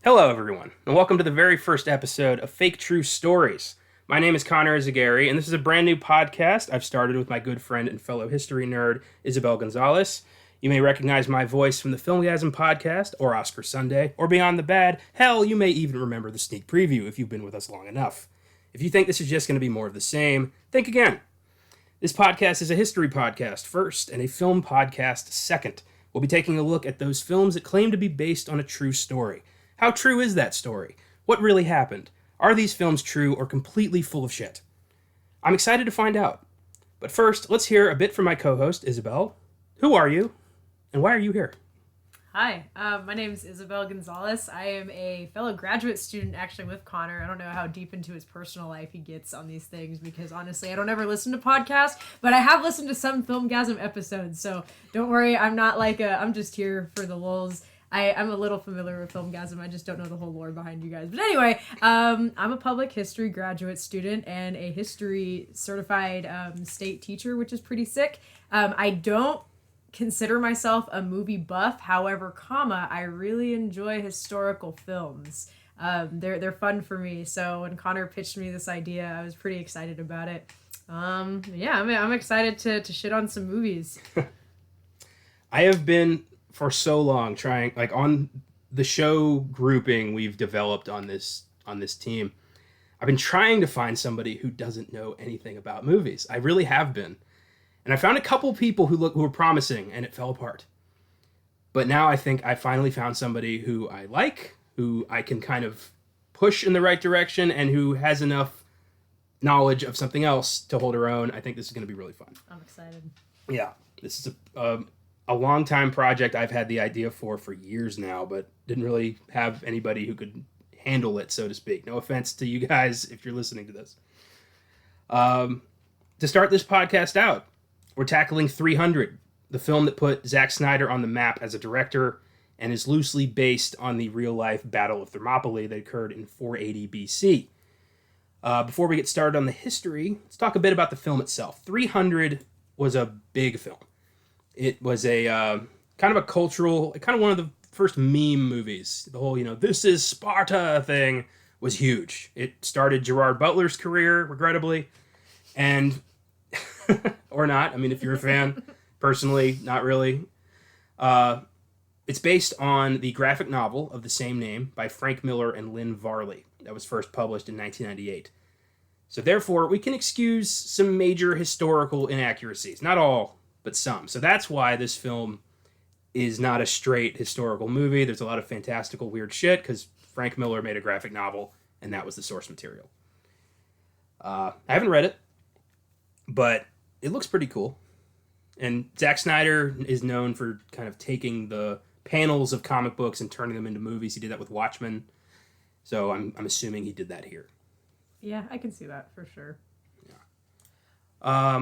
Hello, everyone, and welcome to the very first episode of Fake True Stories. My name is Connor Eyzaguirre, and this is a brand new podcast I've started with my good friend and fellow history nerd, Isabel Gonzalez. You may recognize my voice from the FILMGAZM Podcast, or Oscar Sunday, or Beyond the Bad. Hell, you may even remember the sneak preview if you've been with us long enough. If you think this is just going to be more of the same, think again. This podcast is a history podcast first, and a film podcast second. We'll be taking a look at those films that claim to be based on a true story. How true is that story? What really happened? Are these films true or completely full of shit? I'm excited to find out. But first, let's hear a bit from my co-host, Isabel. Who are you? And why are you here? Hi, my name is Isabel Gonzalez. I am a fellow graduate student actually with Connor. I don't know how deep into his personal life he gets on these things because honestly, I don't ever listen to podcasts, but I have listened to some FILMGAZM episodes, so don't worry, I'm not I'm just here for the lulz. I'm a little familiar with FILMGAZM. I just don't know the whole lore behind you guys. But anyway, I'm a public history graduate student and a history certified state teacher, which is pretty sick. I don't consider myself a movie buff. However, I really enjoy historical films. They're fun for me. So when Connor pitched me this idea, I was pretty excited about it. I'm excited to shit on some movies. I have been for so long trying, on the show grouping we've developed on this team, I've been trying to find somebody who doesn't know anything about movies. I really have been. And I found a couple people who were promising, and it fell apart. But now I think I finally found somebody who I like, who I can kind of push in the right direction, and who has enough knowledge of something else to hold her own. I think this is going to be really fun. I'm excited. Yeah, this is a long-time project I've had the idea for years now, but didn't really have anybody who could handle it, so to speak. No offense to you guys if you're listening to this. To start this podcast out, we're tackling 300, the film that put Zack Snyder on the map as a director and is loosely based on the real-life Battle of Thermopylae that occurred in 480 BC. Before we get started on the history, let's talk a bit about the film itself. 300 was a big film. It was a kind of a cultural, kind of one of the first meme movies. The whole, this is Sparta thing was huge. It started Gerard Butler's career, regrettably, and or not. I mean, if you're a fan, personally, not really. It's based on the graphic novel of the same name by Frank Miller and Lynn Varley that was first published in 1998. So therefore, we can excuse some major historical inaccuracies. Not all, but some. So that's why this film is not a straight historical movie. There's a lot of fantastical, weird shit, because Frank Miller made a graphic novel, and that was the source material. I haven't read it, but it looks pretty cool. And Zack Snyder is known for kind of taking the panels of comic books and turning them into movies. He did that with Watchmen. So I'm assuming he did that here. Yeah, I can see that for sure. Yeah.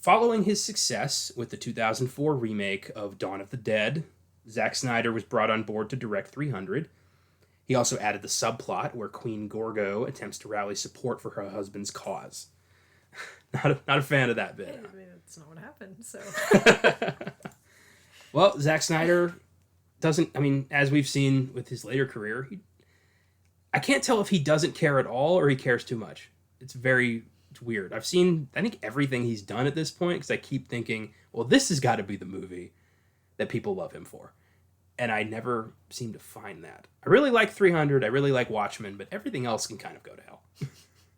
Following his success with the 2004 remake of Dawn of the Dead, Zack Snyder was brought on board to direct 300. He also added the subplot where Queen Gorgo attempts to rally support for her husband's cause. Not a fan of that bit. I mean, that's not what happened, so. Well, Zack Snyder doesn't, as we've seen with his later career, I can't tell if he doesn't care at all or he cares too much. It's weird. I've seen, I think, everything he's done at this point because I keep thinking, well, this has got to be the movie that people love him for. And I never seem to find that. I really like 300. I really like Watchmen, but everything else can kind of go to hell.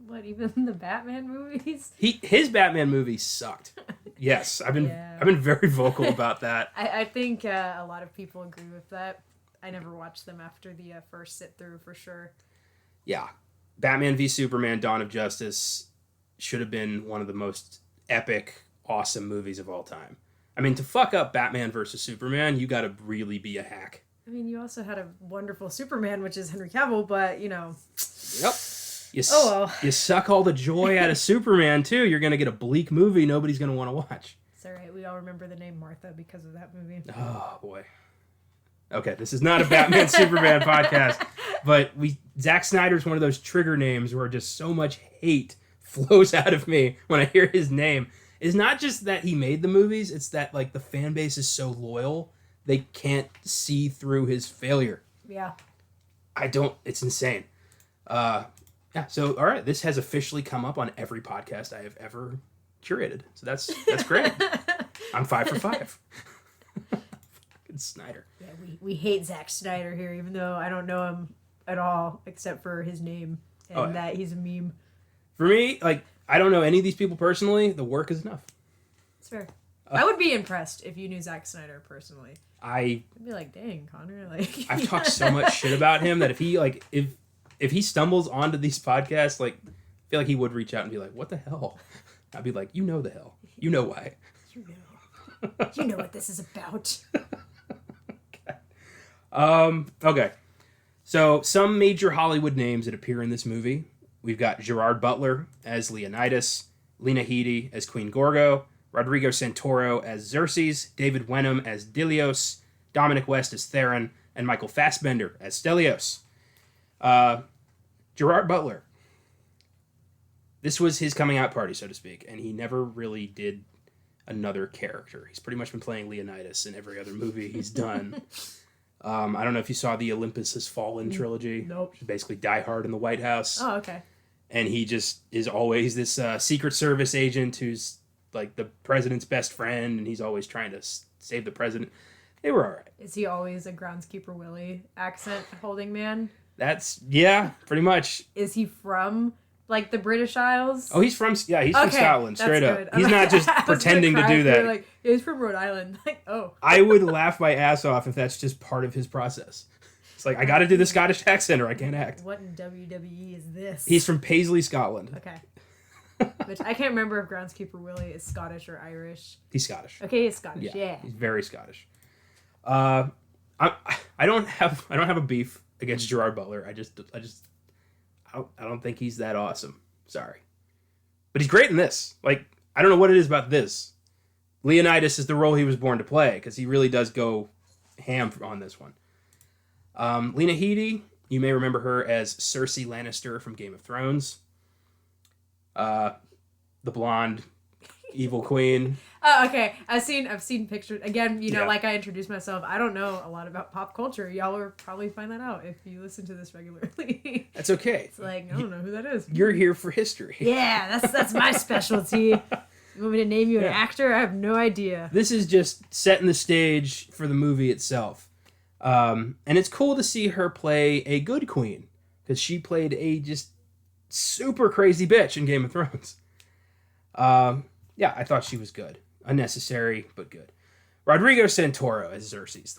What, even the Batman movies? His Batman movie sucked. Yes, I've been very vocal about that. I think a lot of people agree with that. I never watched them after the first sit-through, for sure. Yeah. Batman v Superman, Dawn of Justice should have been one of the most epic, awesome movies of all time. I mean, to fuck up Batman versus Superman, you gotta really be a hack. I mean, you also had a wonderful Superman, which is Henry Cavill, but, Yep. You suck all the joy out of Superman, too. You're gonna get a bleak movie nobody's gonna want to watch. It's alright, we all remember the name Martha because of that movie. Oh, boy. Okay, this is not a Batman Superman podcast, but Zack Snyder's one of those trigger names where just so much hate flows out of me when I hear his name. It's not just that he made the movies, it's that the fan base is so loyal, they can't see through his failure. Yeah. It's insane. Yeah, so, all right, this has officially come up on every podcast I have ever curated. So that's great. I'm 5 for 5. Fucking Snyder. Yeah, we hate Zack Snyder here, even though I don't know him at all, except for his name and that he's a meme. For me, like, I don't know any of these people personally. The work is enough. It's fair. I would be impressed if you knew Zack Snyder personally. I'd be like, dang, Connor, like... I've talked so much shit about him that if he stumbles onto these podcasts, like, I feel like he would reach out and be like, what the hell? I'd be like, you know the hell. You know why. You know. You know what this is about. Okay. So, some major Hollywood names that appear in this movie. We've got Gerard Butler as Leonidas, Lena Headey as Queen Gorgo, Rodrigo Santoro as Xerxes, David Wenham as Dilios, Dominic West as Theron, and Michael Fassbender as Stelios. Gerard Butler. This was his coming out party, so to speak, and he never really did another character. He's pretty much been playing Leonidas in every other movie he's done. I don't know if you saw the Olympus Has Fallen trilogy. Nope. Which is basically Die Hard in the White House. Oh, okay. And he just is always this Secret Service agent who's like the president's best friend, and he's always trying to save the president. They were all right. Is he always a Groundskeeper Willie accent holding man? Yeah, pretty much. Is he from, like, the British Isles? Oh, he's from Scotland, straight good. up. He's not just pretending to do that. Like, he's from Rhode Island. Like, oh. I would laugh my ass off if that's just part of his process. It's like, I got to do the Scottish accent or I can't act. What in WWE is this? He's from Paisley, Scotland. Okay. Which I can't remember if Groundskeeper Willie is Scottish or Irish. He's Scottish. Okay, he's Scottish. Yeah. He's very Scottish. I don't have a beef against Gerard Butler. I don't think he's that awesome. Sorry. But he's great in this. Like, I don't know what it is about this. Leonidas is the role he was born to play, because he really does go ham on this one. Lena Headey, you may remember her as Cersei Lannister from Game of Thrones. The blonde evil queen. Oh, okay. I've seen pictures. Again, Yeah. like I introduced myself, I don't know a lot about pop culture. Y'all will probably find that out if you listen to this regularly. That's okay. It's like, I don't know who that is. You're here for history. Yeah, that's my specialty. You want me to name you an actor? I have no idea. This is just setting the stage for the movie itself. And it's cool to see her play a good queen, because she played a just super crazy bitch in Game of Thrones. Yeah, I thought she was good. Unnecessary, but good. Rodrigo Santoro as Xerxes.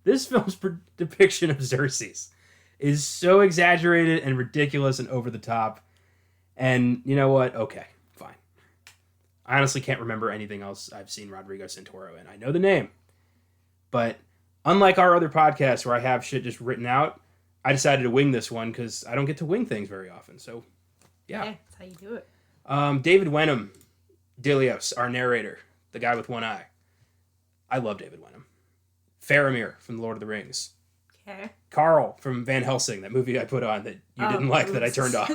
This film's depiction of Xerxes is so exaggerated and ridiculous and over the top. And you know what? Okay, fine. I honestly can't remember anything else I've seen Rodrigo Santoro in. I know the name. But unlike our other podcasts where I have shit just written out, I decided to wing this one because I don't get to wing things very often. So, yeah. That's how you do it. David Wenham, Dilios, our narrator, the guy with one eye. I love David Wenham. Faramir from The Lord of the Rings. Okay. Carl from Van Helsing, that movie I put on that you didn't like that I turned off.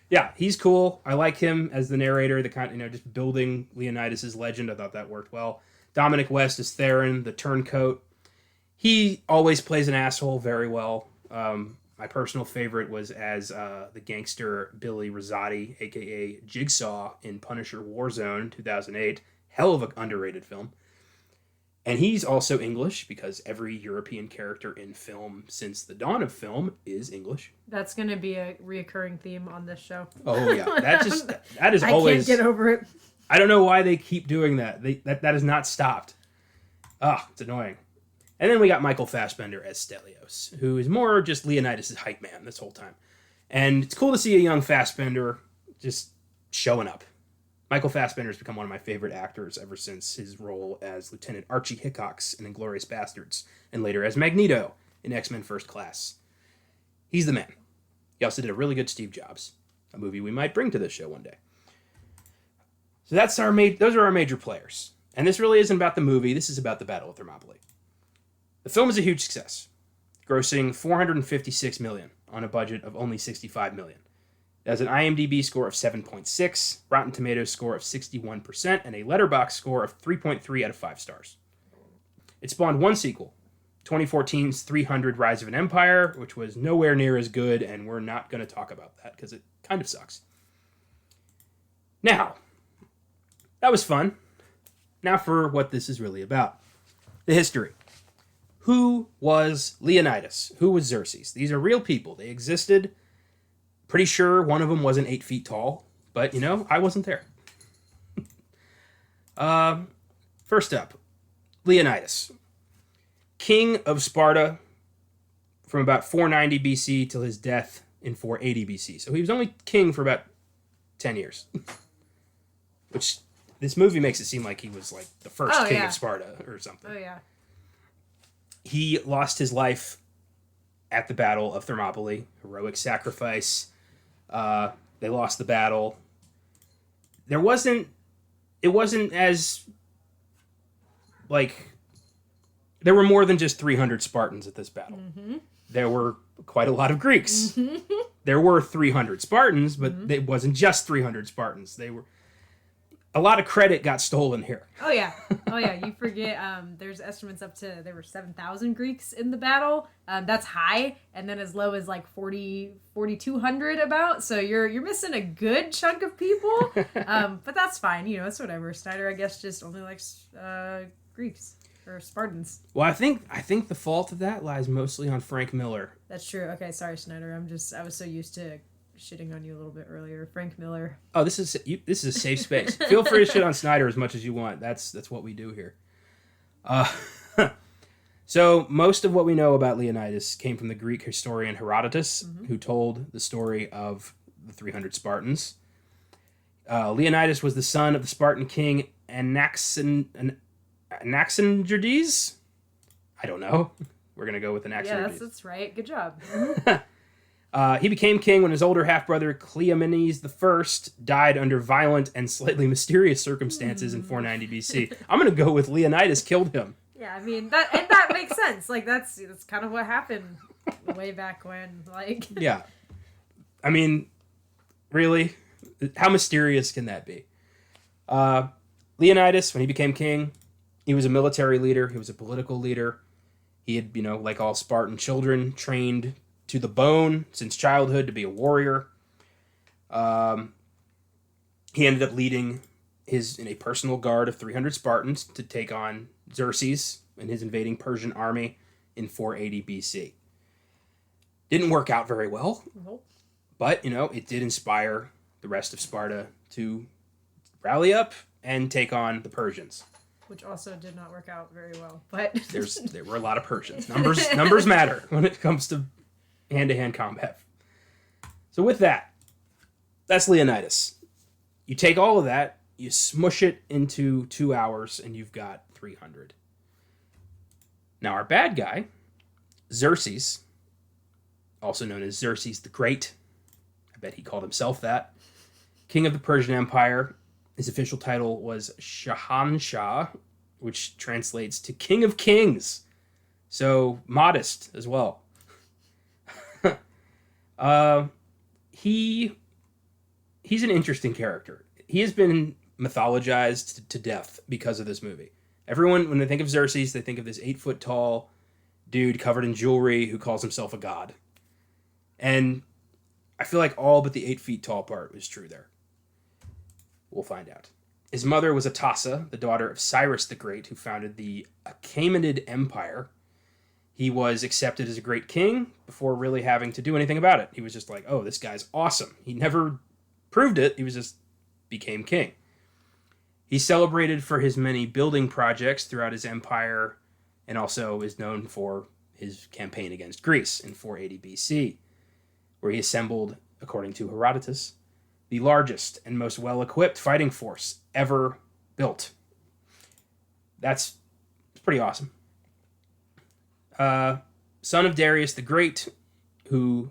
Yeah, he's cool. I like him as the narrator, the kind, just building Leonidas' legend. I thought that worked well. Dominic West is Theron, the turncoat. He always plays an asshole very well. My personal favorite was as the gangster Billy Rosati, a.k.a. Jigsaw, in Punisher Warzone 2008. Hell of an underrated film. And he's also English, because every European character in film since the dawn of film is English. That's going to be a reoccurring theme on this show. Oh, yeah. That is always... I can't get over it. I don't know why they keep doing that. That has not stopped. It's annoying. And then we got Michael Fassbender as Stelios, who is more just Leonidas' hype man this whole time. And it's cool to see a young Fassbender just showing up. Michael Fassbender has become one of my favorite actors ever since his role as Lieutenant Archie Hickox in Inglourious Bastards, and later as Magneto in X-Men First Class. He's the man. He also did a really good Steve Jobs, a movie we might bring to this show one day. So those are our major players. And this really isn't about the movie, this is about the Battle of Thermopylae. The film is a huge success, grossing $456 million on a budget of only $65 million. It has an IMDb score of 7.6, Rotten Tomatoes score of 61%, and a Letterboxd score of 3.3 out of 5 stars. It spawned one sequel, 2014's 300 Rise of an Empire, which was nowhere near as good, and we're not going to talk about that because it kind of sucks. Now, that was fun. Now for what this is really about. The history. Who was Leonidas? Who was Xerxes? These are real people. They existed. Pretty sure one of them wasn't 8 feet tall, but, I wasn't there. First up, Leonidas. King of Sparta from about 490 BC till his death in 480 BC. So he was only king for about 10 years. Which, this movie makes it seem like he was like the first king of Sparta or something. Oh, yeah. He lost his life at the Battle of Thermopylae. Heroic sacrifice. They lost the battle. It wasn't as, there were more than just 300 Spartans at this battle. Mm-hmm. There were quite a lot of Greeks. Mm-hmm. There were 300 Spartans, but it wasn't just 300 Spartans. A lot of credit got stolen here. Oh, yeah. You forget, there's estimates up to, there were 7,000 Greeks in the battle. That's high. And then as low as 4,200 about. So you're missing a good chunk of people. But that's fine. It's whatever. Snyder, I guess, just only likes Greeks or Spartans. Well, I think the fault of that lies mostly on Frank Miller. That's true. Okay, sorry, Snyder. I was so used to shitting on you a little bit earlier. Frank Miller. Oh, this is a safe space. Feel free to shit on Snyder as much as you want. That's what we do here. So most of what we know about Leonidas came from the Greek historian Herodotus, who told the story of the 300 Spartans. Leonidas was the son of the Spartan king Anaxagoras. I don't know. We're gonna go with Anaxagoras. Yeah, that's right. Good job. He became king when his older half-brother Cleomenes I died under violent and slightly mysterious circumstances in 490 BC. I'm going to go with Leonidas killed him. Yeah, I mean, that makes sense. That's kind of what happened way back when. Yeah. I mean, really? How mysterious can that be? Leonidas, when he became king, he was a military leader. He was a political leader. He had, like all Spartan children, trained to the bone since childhood to be a warrior. He ended up leading in a personal guard of 300 Spartans to take on Xerxes and his invading Persian army in 480 BC. Didn't work out very well, but, it did inspire the rest of Sparta to rally up and take on the Persians. Which also did not work out very well, but there were a lot of Persians. Numbers matter when it comes to hand-to-hand combat. So with that's Leonidas. You take all of that, you smush it into 2 hours, and you've got 300. Now our bad guy, Xerxes, also known as Xerxes the Great, I bet he called himself that, king of the Persian Empire. His official title was Shahanshah, which translates to King of Kings. So modest as well. He's an interesting character. He has been mythologized to death because of this movie. Everyone, when they think of Xerxes, they think of this 8-foot tall dude covered in jewelry who calls himself a god. And I feel like all but the 8 feet tall part was true there. We'll find out. His mother was Atassa, the daughter of Cyrus the Great, who founded the Achaemenid Empire. He was accepted as a great king before really having to do anything about it. He was just like, oh, this guy's awesome. He never proved it. He was just became king. He's celebrated for his many building projects throughout his empire and also is known for his campaign against Greece in 480 BC, where he assembled, according to Herodotus, the largest and most well-equipped fighting force ever built. That's pretty awesome. Son of Darius the Great, who,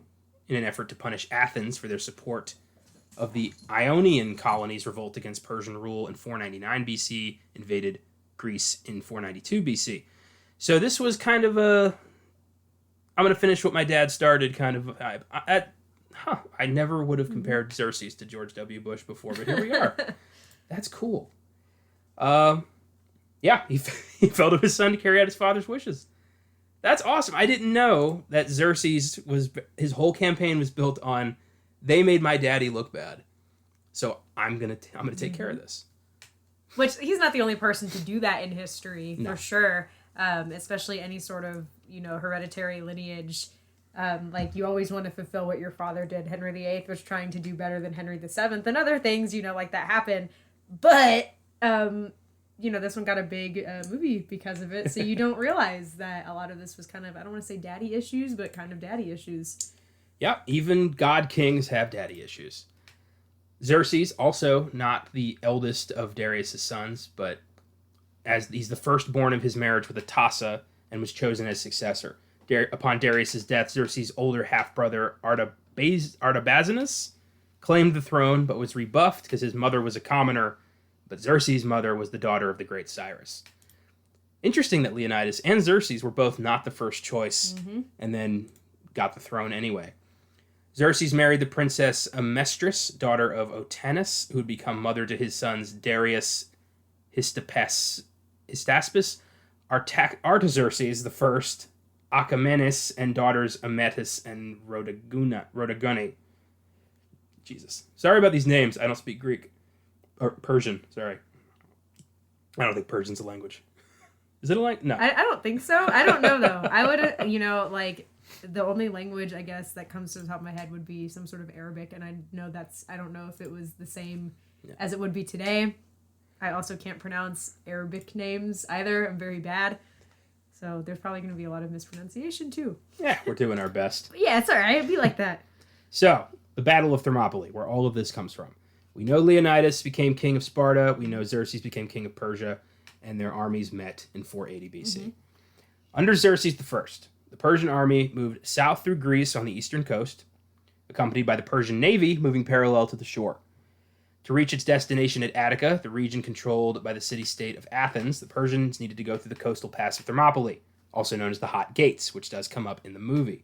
in an effort to punish Athens for their support of the Ionian colonies' revolt against Persian rule in 499 BC, invaded Greece in 492 BC. So this was kind of I'm going to finish what my dad started kind of. I never would have compared Xerxes to George W. Bush before, but here we are. That's cool. Yeah, he fell to his son to carry out his father's wishes. That's awesome. I didn't know that Xerxes his whole campaign was built on they made my daddy look bad. So I'm gonna take care of this. Which he's not the only person to do that in history, No. for sure. Especially any sort of, hereditary lineage. Like, you always want to fulfill what your father did. Henry VIII was trying to do better than Henry VII, and other things, like that happen. But, this one got a big movie because of it, so you don't realize that a lot of this was kind of, I don't want to say daddy issues, but kind of daddy issues. Yeah, even god kings have daddy issues. Xerxes, also not the eldest of Darius' sons, but as he's the firstborn of his marriage with Atassa and was chosen as successor. Upon Darius' death, Xerxes' older half-brother Artabazus claimed the throne, but was rebuffed because his mother was a commoner, but Xerxes' mother was the daughter of the great Cyrus. Interesting that Leonidas and Xerxes were both not the first choice, and then got the throne anyway. Xerxes married the princess Amestris, daughter of Otanus, who would become mother to his sons Darius, Hystaspes, Artaxerxes I, Achaemenes, and daughters Ametis and Rhodogone. Jesus. Sorry about these names. I don't speak Greek. Or Persian, sorry. I don't think Persian's a language. Is it a language? No. I don't think so. I don't know, though. I would, the only language, I guess, that comes to the top of my head would be some sort of Arabic, and I don't know if it was the same as it would be today. I also can't pronounce Arabic names either. I'm very bad. So there's probably going to be a lot of mispronunciation, too. Yeah, we're doing our best. But yeah, it's all right. It'd be like that. So, the Battle of Thermopylae, where all of this comes from. We know Leonidas became king of Sparta. We know Xerxes became king of Persia, and their armies met in 480 BC. Under Xerxes I, the Persian army moved south through Greece on the eastern coast, accompanied by the Persian navy moving parallel to the shore. To reach its destination at Attica, the region controlled by the city-state of Athens, the Persians needed to go through the coastal pass of Thermopylae, also known as the Hot Gates, which does come up in the movie.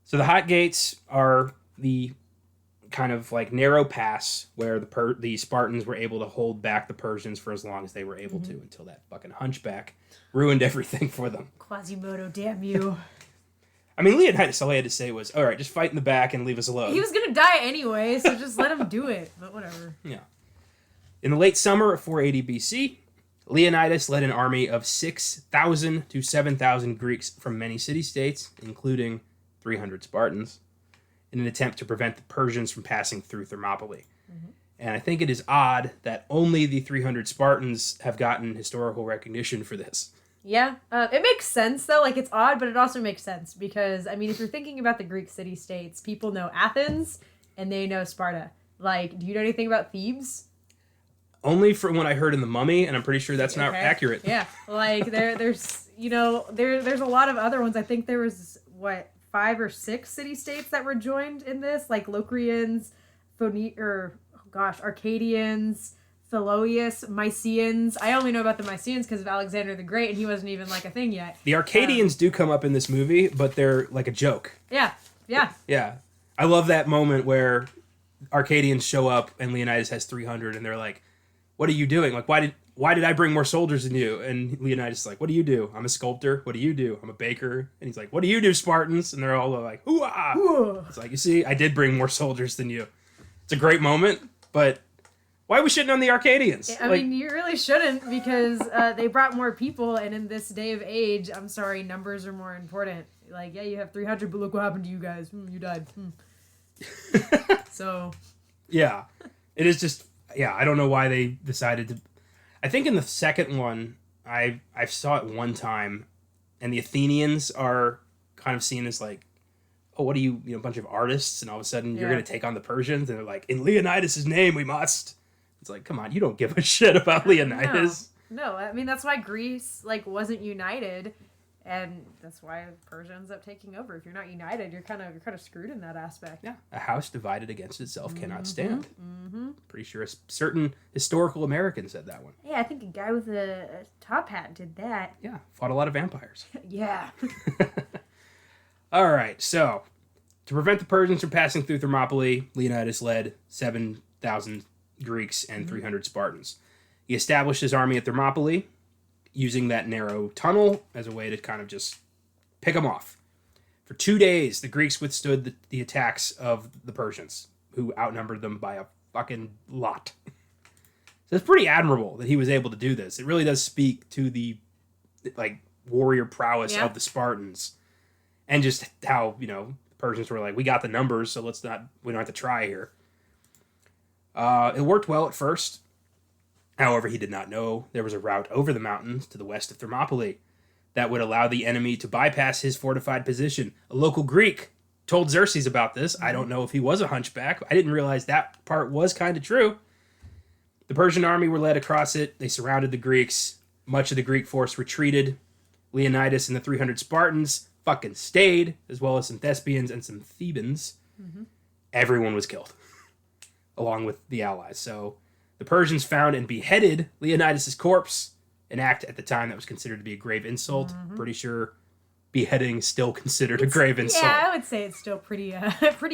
So the Hot Gates are the kind of like narrow pass where the Spartans were able to hold back the Persians for as long as they were able to, until that fucking hunchback ruined everything for them. Quasimodo, damn you. I mean, Leonidas, all he had to say was, all right, just fight in the back and leave us alone. He was going to die anyway, so just let him do it. But whatever. Yeah. In the late summer of 480 BC, Leonidas led an army of 6,000 to 7,000 Greeks from many city-states, including 300 Spartans, in an attempt to prevent the Persians from passing through Thermopylae. And I think it is odd that only the 300 Spartans have gotten historical recognition for this. Yeah, it makes sense, though. Like, it's odd, but it also makes sense because, I mean, if you're thinking about the Greek city-states, people know Athens and they know Sparta. Like, do you know anything about Thebes? Only from what I heard in The Mummy, and I'm pretty sure that's not accurate. Yeah, like, there's a lot of other ones. I think there was, 5 or 6 city-states that were joined in this, like Locrians, Arcadians, Pholoeus, Mysians. I only know about the Mysians because of Alexander the Great, and he wasn't even, like, a thing yet. The Arcadians do come up in this movie, but they're, like, a joke. Yeah. Yeah. I love that moment where Arcadians show up and Leonidas has 300, and they're like, what are you doing? Like, why did I bring more soldiers than you? And Leonidas is like, what do you do? I'm a sculptor. What do you do? I'm a baker. And he's like, what do you do, Spartans? And they're all like, hoo-ah! Ooh. It's like, you see, I did bring more soldiers than you. It's a great moment, but why are we shitting on the Arcadians? I mean, you really shouldn't because they brought more people, and in this day of age, I'm sorry, numbers are more important. Like, yeah, you have 300, but look what happened to you guys. You died. So. Yeah. It is just, I don't know why they decided to. I think in the second one, I saw it one time, and the Athenians are kind of seen as like, oh, what are you, a bunch of artists, and all of a sudden you're going to take on the Persians, and they're like, in Leonidas' name, we must. It's like, come on, you don't give a shit about Leonidas. No, I mean, that's why Greece, wasn't united, and that's why Persia ends up taking over. If you're not united, you're kind of screwed in that aspect. Yeah, a house divided against itself cannot stand. Pretty sure a certain historical American said that one. Yeah, I think a guy with a top hat did that. Yeah, fought a lot of vampires. Yeah. All right, so to prevent the Persians from passing through Thermopylae, Leonidas led 7,000 Greeks and 300 Spartans. He established his army at Thermopylae, using that narrow tunnel as a way to kind of just pick them off. For 2 days, the Greeks withstood the attacks of the Persians, who outnumbered them by a fucking lot. So it's pretty admirable that he was able to do this. It really does speak to the warrior prowess of the Spartans, and just how the Persians were like, we got the numbers, so we don't have to try here. It worked well at first. However, he did not know there was a route over the mountains to the west of Thermopylae that would allow the enemy to bypass his fortified position. A local Greek told Xerxes about this. I don't know if he was a hunchback. I didn't realize that part was kind of true. The Persian army were led across it. They surrounded the Greeks. Much of the Greek force retreated. Leonidas and the 300 Spartans fucking stayed, as well as some Thespians and some Thebans. Mm-hmm. Everyone was killed, along with the allies. So the Persians found and beheaded Leonidas' corpse, an act at the time that was considered to be a grave insult. Mm-hmm. Pretty sure beheading is still considered a grave insult. Yeah, I would say it's still pretty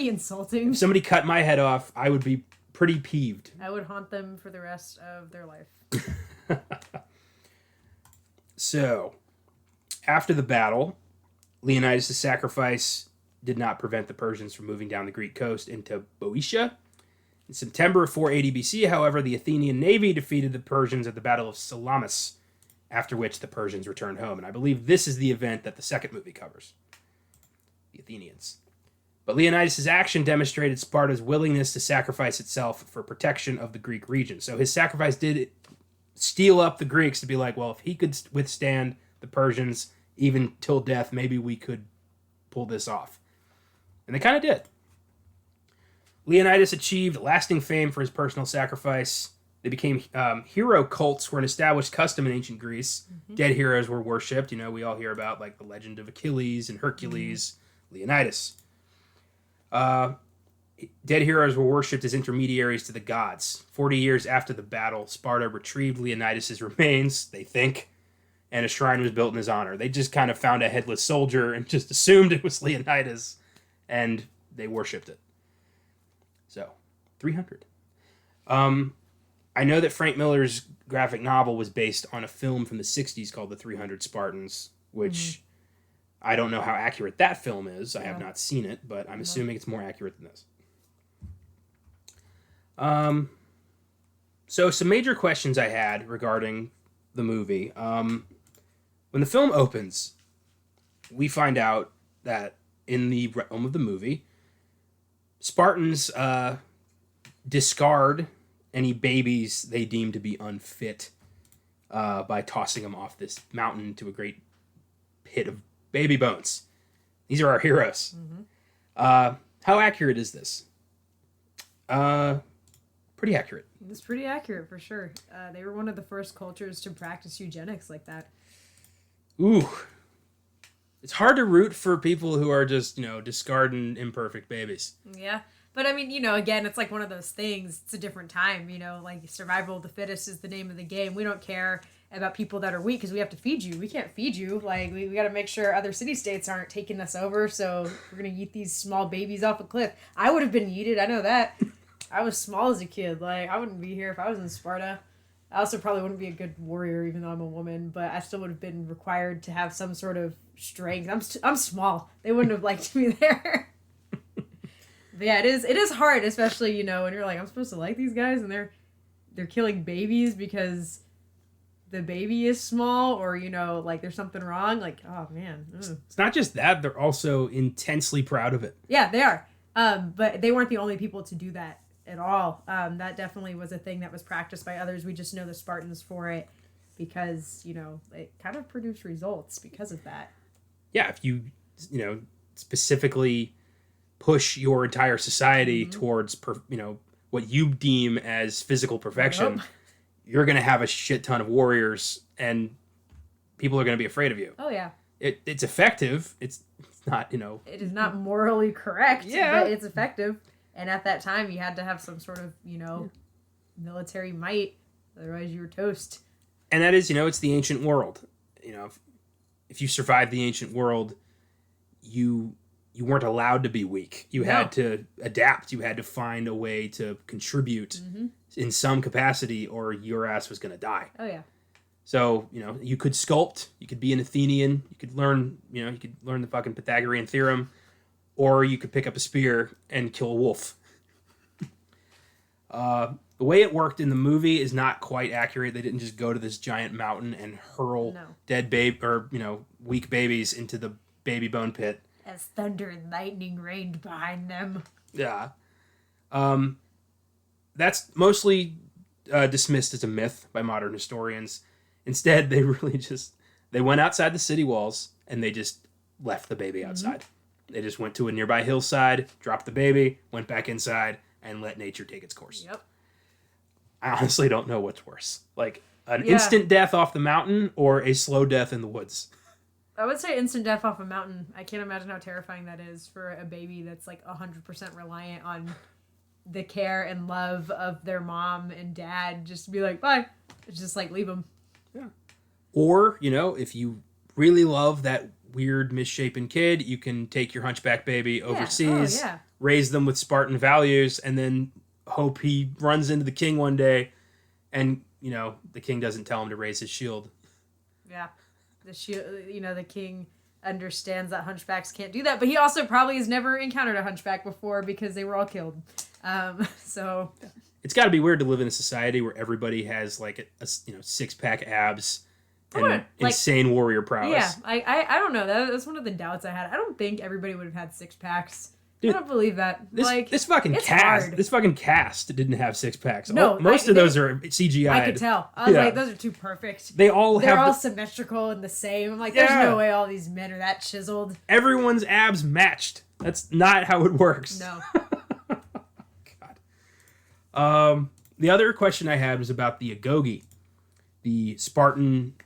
insulting. If somebody cut my head off, I would be pretty peeved. I would haunt them for the rest of their life. So, after the battle, Leonidas' sacrifice did not prevent the Persians from moving down the Greek coast into Boeotia. In September of 480 BC, however, the Athenian navy defeated the Persians at the Battle of Salamis, after which the Persians returned home. And I believe this is the event that the second movie covers. The Athenians. But Leonidas' action demonstrated Sparta's willingness to sacrifice itself for protection of the Greek region. So his sacrifice did steel up the Greeks to be like, well, if he could withstand the Persians even till death, maybe we could pull this off. And they kind of did. Leonidas achieved lasting fame for his personal sacrifice. They became hero cults were an established custom in ancient Greece. Mm-hmm. Dead heroes were worshipped. We all hear about the legend of Achilles and Hercules, Leonidas. Dead heroes were worshipped as intermediaries to the gods. 40 years after the battle, Sparta retrieved Leonidas' remains, they think, and a shrine was built in his honor. They just kind of found a headless soldier and just assumed it was Leonidas, and they worshipped it. So, 300. I know that Frank Miller's graphic novel was based on a film from the 60s called The 300 Spartans, which I don't know how accurate that film is. I have not seen it, but I'm assuming it's more accurate than this. So some major questions I had regarding the movie. When the film opens, we find out that in the realm of the movie, Spartans discard any babies they deem to be unfit by tossing them off this mountain to a great pit of baby bones. These are our heroes. Mm-hmm. How accurate is this? Pretty accurate. It's pretty accurate for sure. They were one of the first cultures to practice eugenics like that. Ooh. It's hard to root for people who are just, discarding imperfect babies. Yeah. But I mean, again, it's like one of those things. It's a different time, survival of the fittest is the name of the game. We don't care about people that are weak because we have to feed you. We can't feed you. We got to make sure other city-states aren't taking us over. So we're going to yeet these small babies off a cliff. I would have been yeeted. I know that. I was small as a kid. I wouldn't be here if I was in Sparta. I also probably wouldn't be a good warrior even though I'm a woman, but I still would have been required to have some sort of strength. I'm small. They wouldn't have liked me there. But yeah, it is hard, especially, when you're like, I'm supposed to like these guys and they're killing babies because the baby is small or, there's something wrong. Oh man. Ugh. It's not just that, they're also intensely proud of it. Yeah, they are. But they weren't the only people to do that at all. That definitely was a thing that was practiced by others. We just know the Spartans for it because, it kind of produced results because of that. Yeah, if you, specifically push your entire society towards, what you deem as physical perfection, you're going to have a shit ton of warriors and people are going to be afraid of you. Oh, yeah. It's effective. It's not, It is not morally correct, but it's effective. And at that time, you had to have some sort of, military might. Otherwise, you were toast. And that is, it's the ancient world. If you survived the ancient world, you weren't allowed to be weak. You had to adapt. You had to find a way to contribute in some capacity or your ass was going to die. Oh, yeah. So, you could sculpt, you could be an Athenian, you could learn the fucking Pythagorean theorem, or you could pick up a spear and kill a wolf. The way it worked in the movie is not quite accurate. They didn't just go to this giant mountain and hurl dead babe or, weak babies into the baby bone pit. As thunder and lightning rained behind them. Yeah. That's mostly dismissed as a myth by modern historians. Instead, they went outside the city walls and they just left the baby outside. Mm-hmm. They just went to a nearby hillside, dropped the baby, went back inside, and let nature take its course. Yep. I honestly don't know what's worse. Like, an instant death off the mountain or a slow death in the woods. I would say instant death off a mountain. I can't imagine how terrifying that is for a baby that's like 100% reliant on the care and love of their mom and dad. Just to be like, bye. It's just like, leave them. Yeah. Or, if you really love that weird misshapen kid, you can take your hunchback baby overseas, raise them with Spartan values, and then hope he runs into the king one day and, the king doesn't tell him to raise his shield. Yeah. The shield, the king understands that hunchbacks can't do that, but he also probably has never encountered a hunchback before because they were all killed. So it's got to be weird to live in a society where everybody has like a six-pack abs and insane warrior prowess. Yeah, I don't know. That's one of the doubts I had. I don't think everybody would have had six packs. Dude, I don't believe that. This fucking cast didn't have six packs. No, most of those are CGI. I could tell. I was like, those are too perfect. They're all symmetrical and the same. I'm like, there's no way all these men are that chiseled. Everyone's abs matched. That's not how it works. No. God. The other question I had was about the agoge, the Spartan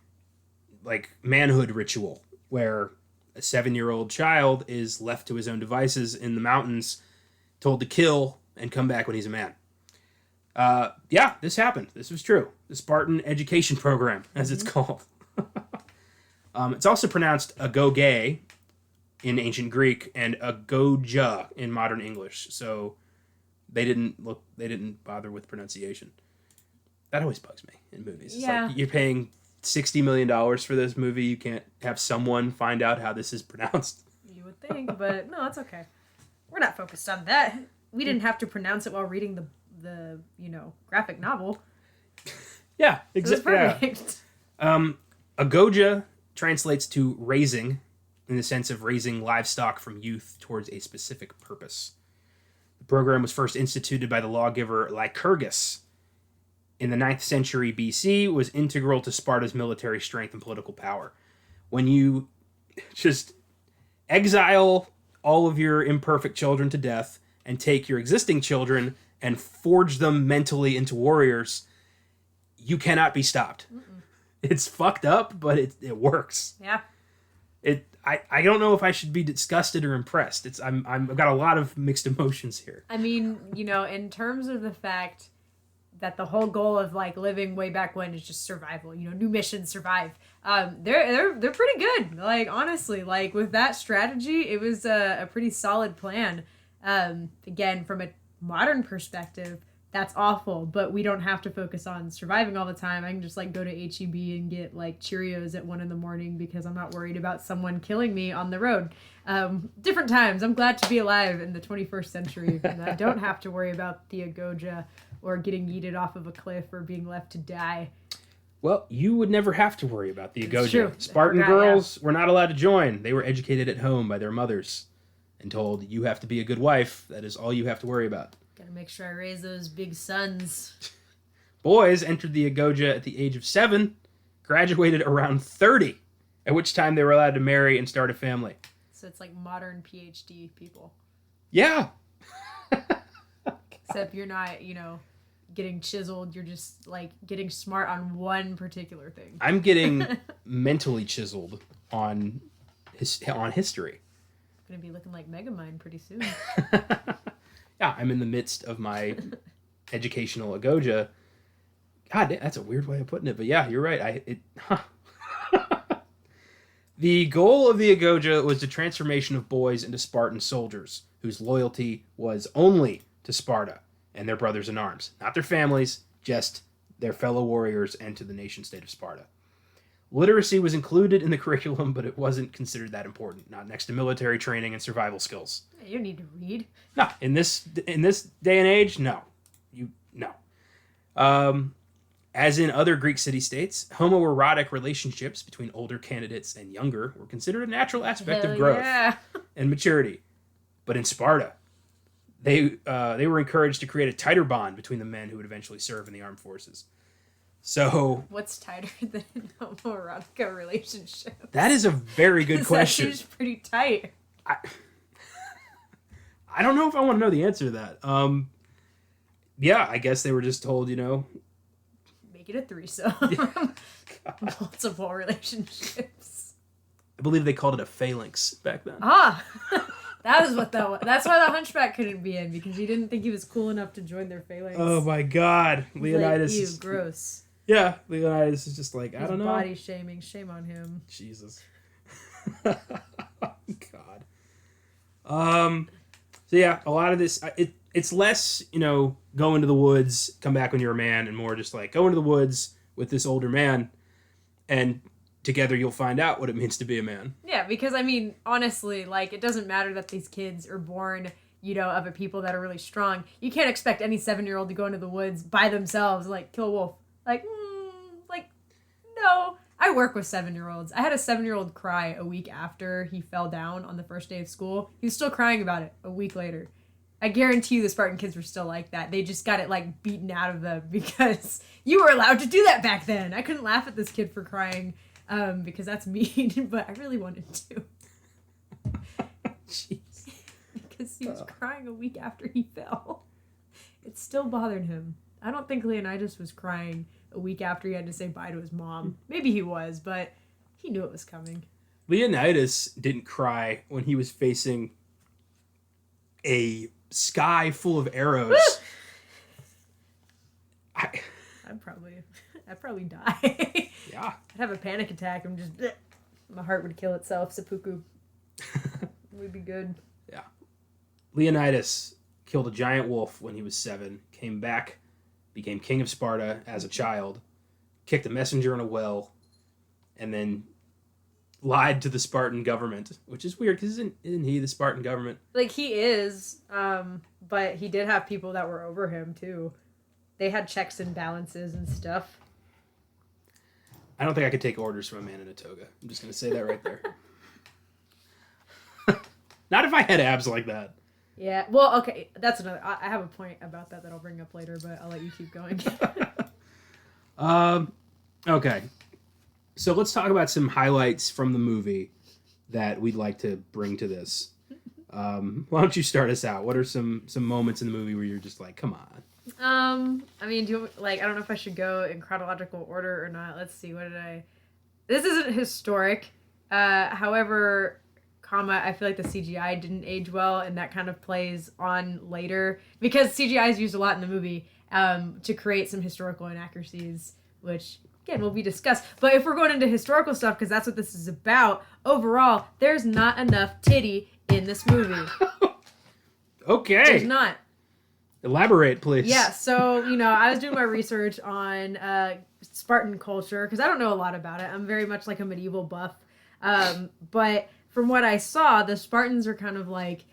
manhood ritual where a 7-year-old child is left to his own devices in the mountains, told to kill and come back when he's a man. This happened. This was true. The Spartan education program, as it's called. It's also pronounced agoge in ancient Greek and agoja in modern English. So they didn't bother with pronunciation. That always bugs me in movies. It's like you're paying $60 million for this movie. You can't have someone find out how this is pronounced. You would think, but no, it's okay. We're not focused on that. We didn't have to pronounce it while reading the graphic novel. Yeah, exactly. Perfect. Agoja translates to raising, in the sense of raising livestock from youth towards a specific purpose. The program was first instituted by the lawgiver Lycurgus in the 9th century BC, was integral to Sparta's military strength and political power. When you just exile all of your imperfect children to death and take your existing children and forge them mentally into warriors, you cannot be stopped. Mm-mm. It's fucked up, but it works. Yeah. I don't know if I should be disgusted or impressed. I've got a lot of mixed emotions here. I mean, in terms of the fact that the whole goal of living way back when is just survival, new missions, survive. They're pretty good. Honestly, with that strategy, it was a pretty solid plan. Again, from a modern perspective, that's awful, but we don't have to focus on surviving all the time. I can just go to H-E-B and get Cheerios at 1 a.m. because I'm not worried about someone killing me on the road. Different times. I'm glad to be alive in the 21st century and I don't have to worry about the agoja or getting yeeted off of a cliff or being left to die. Well, you would never have to worry about the agoja. Spartan girls were not allowed to join. They were educated at home by their mothers and told, you have to be a good wife. That is all you have to worry about. Gotta make sure I raise those big sons. Boys entered the agoja at the age of 7, graduated around 30, at which time they were allowed to marry and start a family. So it's like modern PhD people. Yeah. Except you're not, getting chiseled. You're just getting smart on one particular thing. I'm getting mentally chiseled on history. I'm gonna be looking like Megamind pretty soon. Yeah, I'm in the midst of my educational agoja. God, that's a weird way of putting it, but yeah, you're right. The goal of the agoja was the transformation of boys into Spartan soldiers, whose loyalty was only to Sparta and their brothers in arms, not their families, just their fellow warriors and to the nation-state of Sparta. Literacy was included in the curriculum, but it wasn't considered that important. Not next to military training and survival skills. You don't need to read. No, in this day and age, no. No. As in other Greek city-states, homoerotic relationships between older candidates and younger were considered a natural aspect of growth and maturity. But in Sparta, they were encouraged to create a tighter bond between the men who would eventually serve in the armed forces. So, what's tighter than homoerotic relationship? That is a very good question. That seems pretty tight. I don't know if I want to know the answer to that. Yeah, I guess they were just told, make it a threesome. Multiple relationships. I believe they called it a phalanx back then. That is what that was. That's why the Hunchback couldn't be in, because he didn't think he was cool enough to join their phalanx. Oh my God, Leonidas! Like, ew, gross. Yeah, Leonidas is just like, I don't know. Body shaming, shame on him. Jesus. God. So yeah, a lot of this, it's less, go into the woods, come back when you're a man, and more just like go into the woods with this older man, and together you'll find out what it means to be a man. Yeah, because honestly, it doesn't matter that these kids are born, of a people that are really strong. You can't expect any 7-year-old to go into the woods by themselves, kill a wolf. No. I work with 7-year-olds. I had a 7-year-old cry a week after he fell down on the first day of school. He was still crying about it a week later. I guarantee you the Spartan kids were still like that. They just got it beaten out of them because you were allowed to do that back then. I couldn't laugh at this kid for crying because that's mean, but I really wanted to. Jeez. Because he was crying a week after he fell. It still bothered him. I don't think Leonidas was crying a week after he had to say bye to his mom. Maybe he was, but he knew it was coming. Leonidas didn't cry when he was facing a sky full of arrows. I'd probably die. Yeah. I'd have a panic attack. My heart would kill itself. Seppuku. We'd be good. Yeah. Leonidas killed a giant wolf when he was 7, came back, became king of Sparta as a child, kicked a messenger in a well, and then lied to the Spartan government, which is weird because isn't he the Spartan government? He is, but he did have people that were over him too. They had checks and balances and stuff. I don't think I could take orders from a man in a toga. I'm just going to say that right there. Not if I had abs like that. Yeah, well, okay, that's another... I have a point about that I'll bring up later, but I'll let you keep going. Okay. So let's talk about some highlights from the movie that we'd like to bring to this. Why don't you start us out? What are some moments in the movie where you're just like, come on? Do you, I don't know if I should go in chronological order or not. Let's see, this isn't historic. However... I feel like the CGI didn't age well, and that kind of plays on later because CGI is used a lot in the movie to create some historical inaccuracies, which again will be discussed. But if we're going into historical stuff, because that's what this is about, overall, there's not enough titty in this movie. Okay. There's not. Elaborate, please. Yeah, so, I was doing my research on Spartan culture, because I don't know a lot about it. I'm very much like a medieval buff. But from what I saw, the Spartans are kind of like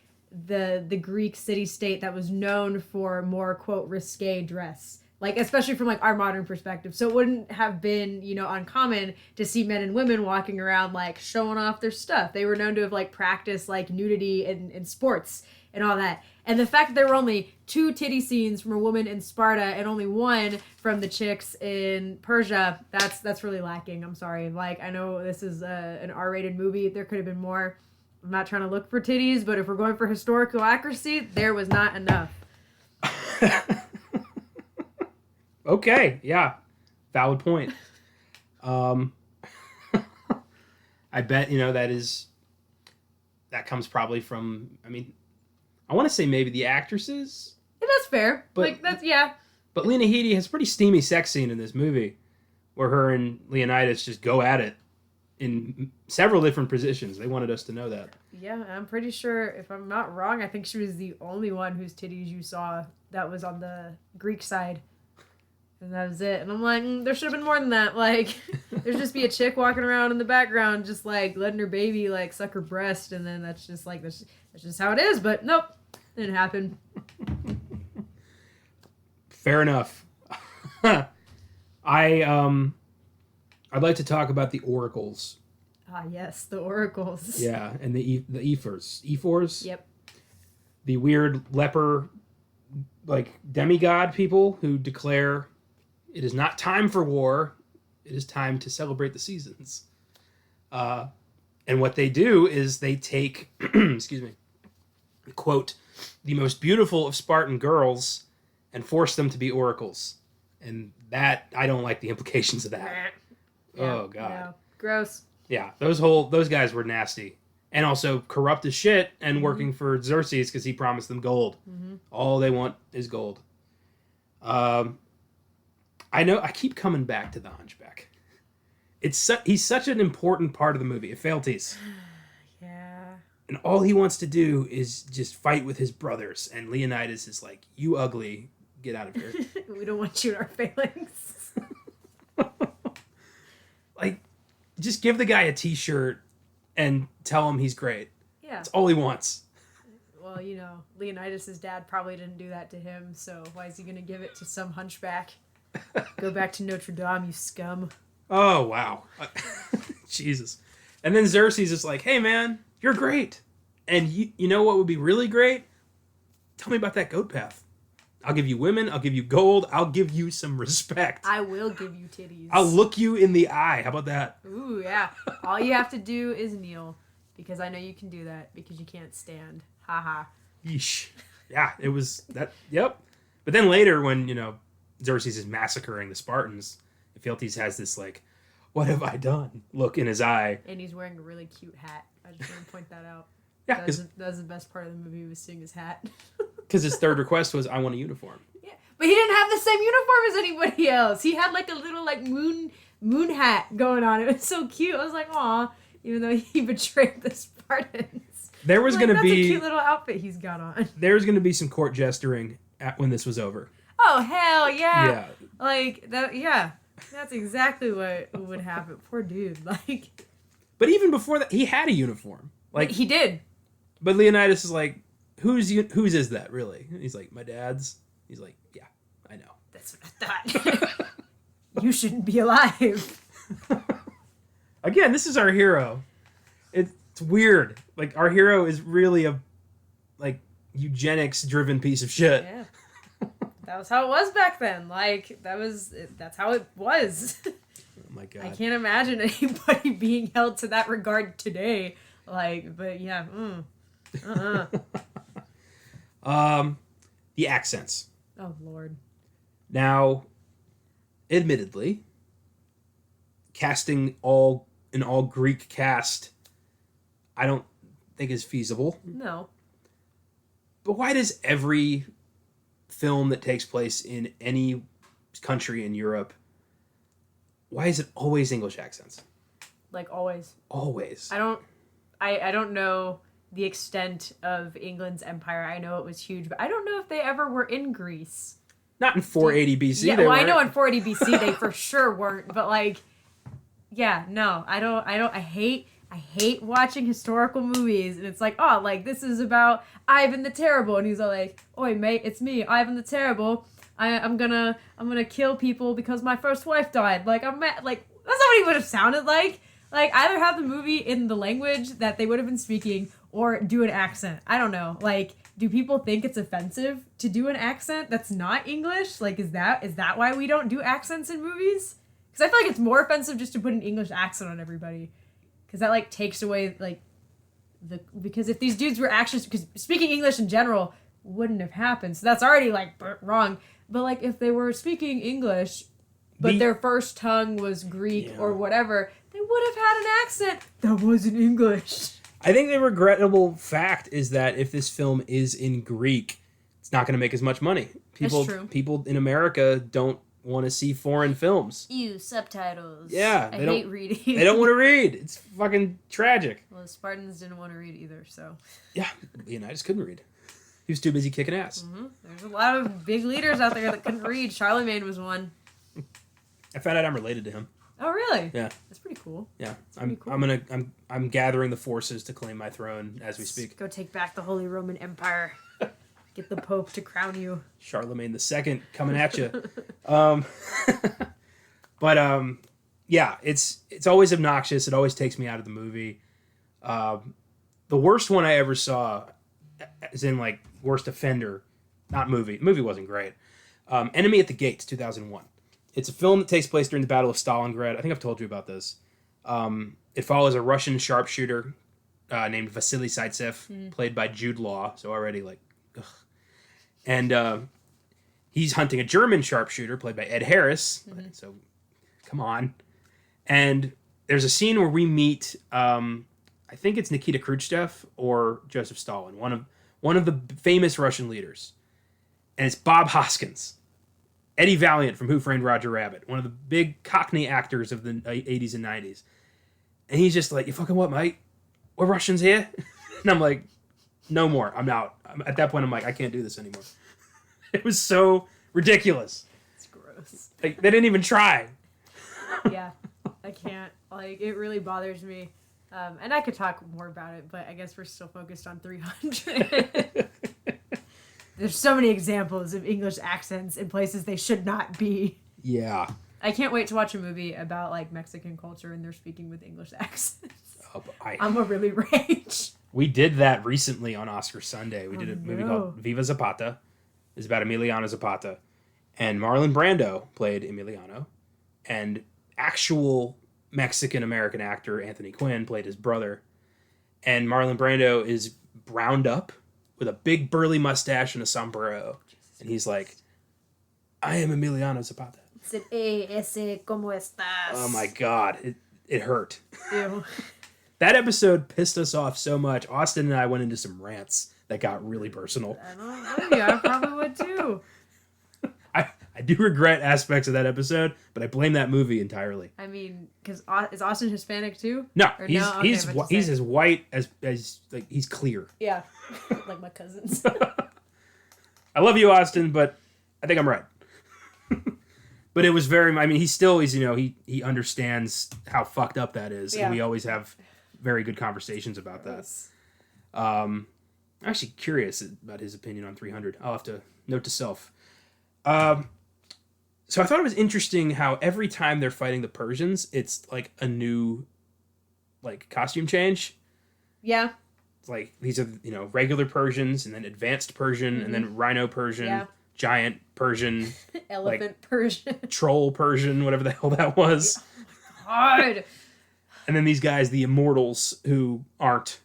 the Greek city-state that was known for more, quote, risque dress. Especially from, our modern perspective. So it wouldn't have been, uncommon to see men and women walking around, showing off their stuff. They were known to have, practiced, nudity in sports and all that. And the fact that there were only 2 titty scenes from a woman in Sparta and only 1 from the chicks in Persia, that's really lacking. I'm sorry. I know this is an R-rated movie. There could have been more. I'm not trying to look for titties, but if we're going for historical accuracy, there was not enough. Okay, yeah. Valid point. I bet, that comes probably from, I want to say maybe the actresses. Yeah, that's fair. But, yeah. But Lena Headey has a pretty steamy sex scene in this movie where her and Leonidas just go at it in several different positions. They wanted us to know that. Yeah, I'm pretty sure, if I'm not wrong, I think she was the only one whose titties you saw that was on the Greek side. And that was it. And I'm like, there should have been more than that. Like, there'd just be a chick walking around in the background, just like letting her baby like suck her breast, and then that's just like that's just how it is. But nope, didn't happen. Fair enough. I'd like to talk about the oracles. Ah, yes, the oracles. Yeah, and the ephors. Yep. The weird leper, like demigod people who declare it is not time for war, it is time to celebrate the seasons. And what they do is they take, excuse me, quote, the most beautiful of Spartan girls and force them to be oracles. And that, I don't like the implications of that. Yeah, oh, God. No. Gross. Yeah, those guys were nasty. And also corrupt as shit and working for Xerxes because he promised them gold. Mm-hmm. All they want is gold. I know I keep coming back to the Hunchback. He's such an important part of the movie. Ephialtes. Yeah. And all he wants to do is just fight with his brothers. And Leonidas is like, you ugly, get out of here. We don't want you in our phalanx. Like, just give the guy a t-shirt and tell him he's great. Yeah. That's all he wants. Well, you know, Leonidas' dad probably didn't do that to him, so why is he going to give it to some hunchback? Go back to Notre Dame, you scum. Oh, wow. Jesus. And then Xerxes is like, hey, man, you're great. And you know what would be really great? Tell me about that goat path. I'll give you women. I'll give you gold. I'll give you some respect. I will give you titties. I'll look you in the eye. How about that? Ooh, yeah. All you have to do is kneel, because I know you can do that, because you can't stand. Ha ha. Yeesh. Yeah, it was that. Yep. But then later when, Xerxes is massacring the Spartans, Ephialtes has this, like, what have I done? Look in his eye. And he's wearing a really cute hat. I just want to point that out. Yeah. That was the best part of the movie, was seeing his hat. Because his third request was, I want a uniform. Yeah. But he didn't have the same uniform as anybody else. He had, like, a little, like, moon hat going on. It was so cute. I was like, aw. Even though he betrayed the Spartans. There was going to be... That's a cute little outfit he's got on. There was going to be some court gesturing when this was over. Oh, hell yeah. Yeah. Like, that. Yeah. That's exactly what would happen. Poor dude. Like... But even before that, he had a uniform. Like he did. But Leonidas is like, whose is that, really? And he's like, my dad's. He's like, yeah, I know. That's what I thought. You shouldn't be alive. Again, this is our hero. It's weird. Like, our hero is really a, like, eugenics-driven piece of shit. Yeah. That was how it was back then. Like, that's how it was. Oh my God. I can't imagine anybody being held to that regard today. Like, but yeah. The accents. Oh, Lord. Now, admittedly, casting an all Greek cast, I don't think is feasible. No. But why does every film that takes place in any country in Europe, why is it always English accents? Like, always. Always. I don't know the extent of England's empire. I know it was huge, but I don't know if they ever were in Greece. Not in 480 BC. Yeah, well, I know in 480 BC they for sure weren't, but like, yeah, no, I hate watching historical movies, and it's like, oh, like, this is about Ivan the Terrible, and he's all like, oi, mate, it's me, Ivan the Terrible. I'm gonna kill people because my first wife died. Like, I'm mad. Like, that's not what he would have sounded like. Like, either have the movie in the language that they would have been speaking, or do an accent. I don't know. Like, do people think it's offensive to do an accent that's not English? Like, is that why we don't do accents in movies? Because I feel like it's more offensive just to put an English accent on everybody. Because that, like, takes away, like, because if these dudes were actually, because speaking English in general wouldn't have happened. So that's already, like, wrong. But, like, if they were speaking English, but their first tongue was Greek or whatever, they would have had an accent that wasn't English. I think the regrettable fact is that if this film is in Greek, it's not going to make as much money. That's true. People in America don't want to see foreign films. Ew, subtitles. Yeah. I hate reading. They don't want to read. It's fucking tragic. Well, the Spartans didn't want to read either, so. Yeah, Leonidas couldn't read. He was too busy kicking ass. Mm-hmm. There's a lot of big leaders out there that couldn't read. Charlemagne was one. I found out I'm related to him. Oh, really? Yeah. That's pretty cool. Yeah. Cool. I'm gathering the forces to claim my throne as we speak. Go take back the Holy Roman Empire. Get the Pope to crown you. Charlemagne II coming at you. Yeah, it's always obnoxious. It always takes me out of the movie. The worst one I ever saw, as in like worst offender, not movie. The movie wasn't great. Enemy at the Gates, 2001. It's a film that takes place during the Battle of Stalingrad. I think I've told you about this. It follows a Russian sharpshooter named Vasily Zaitsev, played by Jude Law. So already like, ugh. And he's hunting a German sharpshooter played by Ed Harris. So, come on. And there's a scene where we meet, I think it's Nikita Khrushchev or Joseph Stalin, one of the famous Russian leaders. And it's Bob Hoskins. Eddie Valiant from Who Framed Roger Rabbit, one of the big Cockney actors of the 80s and 90s. And he's just like, you fucking what, mate? We're Russians here? And I'm like, no more. I'm out. At that point, I'm like, I can't do this anymore. It was so ridiculous. It's gross. Like, they didn't even try. Yeah, I can't. Like, it really bothers me. And I could talk more about it, but I guess we're still focused on 300. There's so many examples of English accents in places they should not be. Yeah. I can't wait to watch a movie about, like, Mexican culture and they're speaking with English accents. I'm gonna really rage. We did that recently on Oscar Sunday. We did a movie called Viva Zapata. It's about Emiliano Zapata. And Marlon Brando played Emiliano. And actual Mexican-American actor Anthony Quinn played his brother. And Marlon Brando is browned up with a big burly mustache and a sombrero. And he's like, I am Emiliano Zapata. ¿Cómo estás? Oh my God. It hurt. Ew. That episode pissed us off so much. Austin and I went into some rants that got really personal. I don't know. I probably would too. I do regret aspects of that episode, but I blame that movie entirely. I mean, because is Austin Hispanic too? No, Or he's no? Okay, he's as white as like he's clear. Yeah, like my cousins. I love you, Austin, but I think I'm right. But it was very. I mean, he understands how fucked up that is, and we always have very good conversations about that. I'm actually curious about his opinion on 300. I'll have to note to self. So I thought it was interesting how every time they're fighting the Persians, it's like a new, like, costume change. Yeah. It's like these are regular Persians and then advanced Persian and then rhino Persian, giant Persian, elephant Persian, troll Persian, whatever the hell that was. Hard. And then these guys, the immortals, who aren't.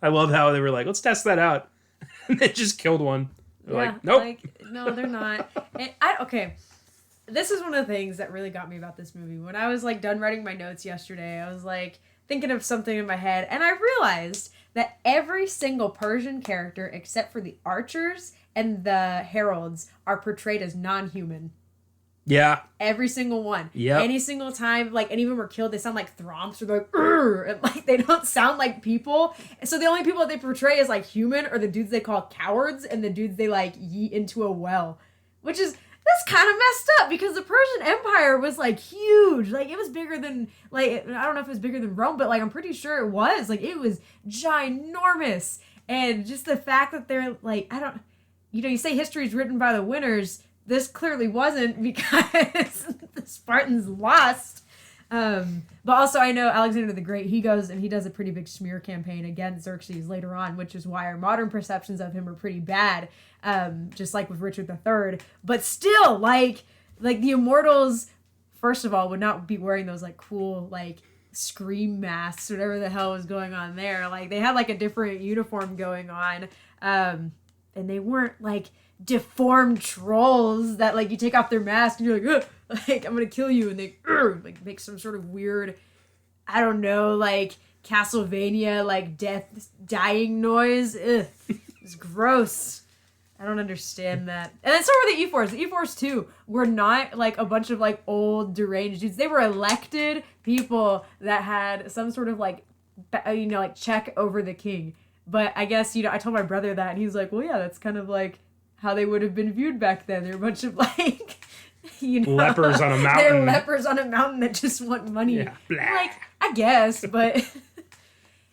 I love how they were like, let's test that out, and they just killed one. They're like, nope. No, they're not. And okay, this is one of the things that really got me about this movie. When I was like done writing my notes yesterday, I was like thinking of something in my head, and I realized that every single Persian character, except for the archers and the heralds, are portrayed as non-human. Yeah. Every single one. Yeah. Any single time, like, any of them were killed, they sound like thromps or they're like, Urgh! And like, they don't sound like people. And so the only people that they portray as like human are the dudes they call cowards and the dudes they like yeet into a well. Which is, that's kind of messed up because the Persian Empire was like huge. Like, it was bigger than, like, I don't know if it was bigger than Rome, but like, I'm pretty sure it was. Like, it was ginormous. And just the fact that they're like, you say history is written by the winners. This clearly wasn't because the Spartans lost. But also I know Alexander the Great, he goes and he does a pretty big smear campaign against Xerxes later on, which is why our modern perceptions of him are pretty bad. Just like with Richard III. But still, like the immortals, first of all, would not be wearing those like cool, like scream masks, whatever the hell was going on there. Like they had like a different uniform going on. And they weren't like deformed trolls that like you take off their mask and you're like, ugh, like I'm gonna kill you, and they like make some sort of weird, I don't know, like Castlevania like death dying noise. Ugh, it's gross. I don't understand that. And then so were the E4s. The E4s too were not like a bunch of like old deranged dudes. They were elected people that had some sort of like like check over the king. But I guess I told my brother that and he was like, well, yeah, that's kind of like how they would have been viewed back then. They're a bunch of like lepers on a mountain. They're lepers on a mountain that just want money. Yeah. Like, I guess, but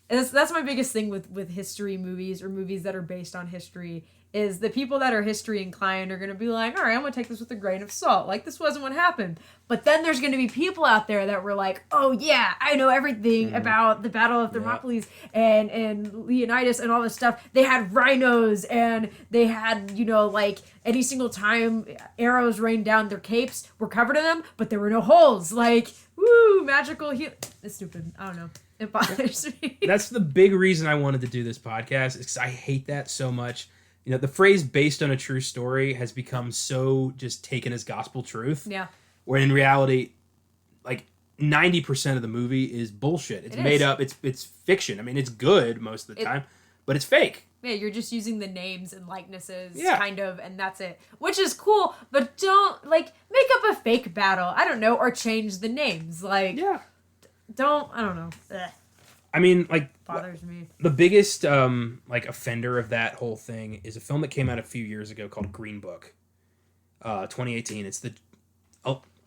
that's my biggest thing with history movies or movies that are based on history is the people that are history inclined are going to be like, all right, I'm going to take this with a grain of salt. Like, this wasn't what happened. But then there's going to be people out there that were like, oh, yeah, I know everything about the Battle of Thermopylae and Leonidas and all this stuff. They had rhinos and they had, like, any single time arrows rained down, their capes were covered in them, but there were no holes. Like, woo, magical It's stupid. I don't know. It bothers me. That's the big reason I wanted to do this podcast, is because I hate that so much. The phrase based on a true story has become so just taken as gospel truth. Yeah. Where in reality, like 90% of the movie is bullshit. It's made up. It's fiction. I mean, it's good most of the time, but it's fake. Yeah, you're just using the names and likenesses, kind of, and that's it. Which is cool, but don't, make up a fake battle. I don't know, or change the names. I don't know. Ugh. I mean, bothers me. The biggest, offender of that whole thing is a film that came out a few years ago called Green Book, 2018. It's the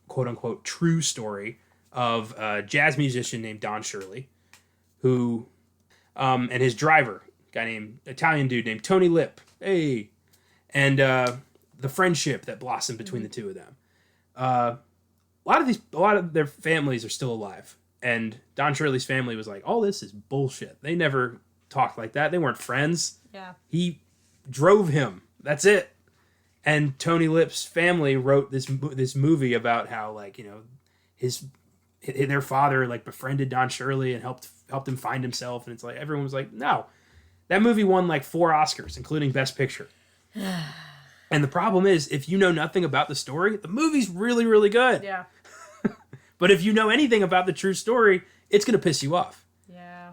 quote-unquote true story of a jazz musician named Don Shirley, who, and his driver, Italian dude named Tony Lip, and the friendship that blossomed between the two of them. A lot of their families are still alive. And Don Shirley's family was like, all this is bullshit. They never talked like that. They weren't friends. Yeah. He drove him. That's it. And Tony Lip's family wrote this movie about how, their father, befriended Don Shirley and helped him find himself. And it's like, everyone was like, no. That movie won 4 Oscars, including Best Picture. And the problem is, if you know nothing about the story, the movie's really, really good. Yeah. But if you know anything about the true story, it's going to piss you off. Yeah.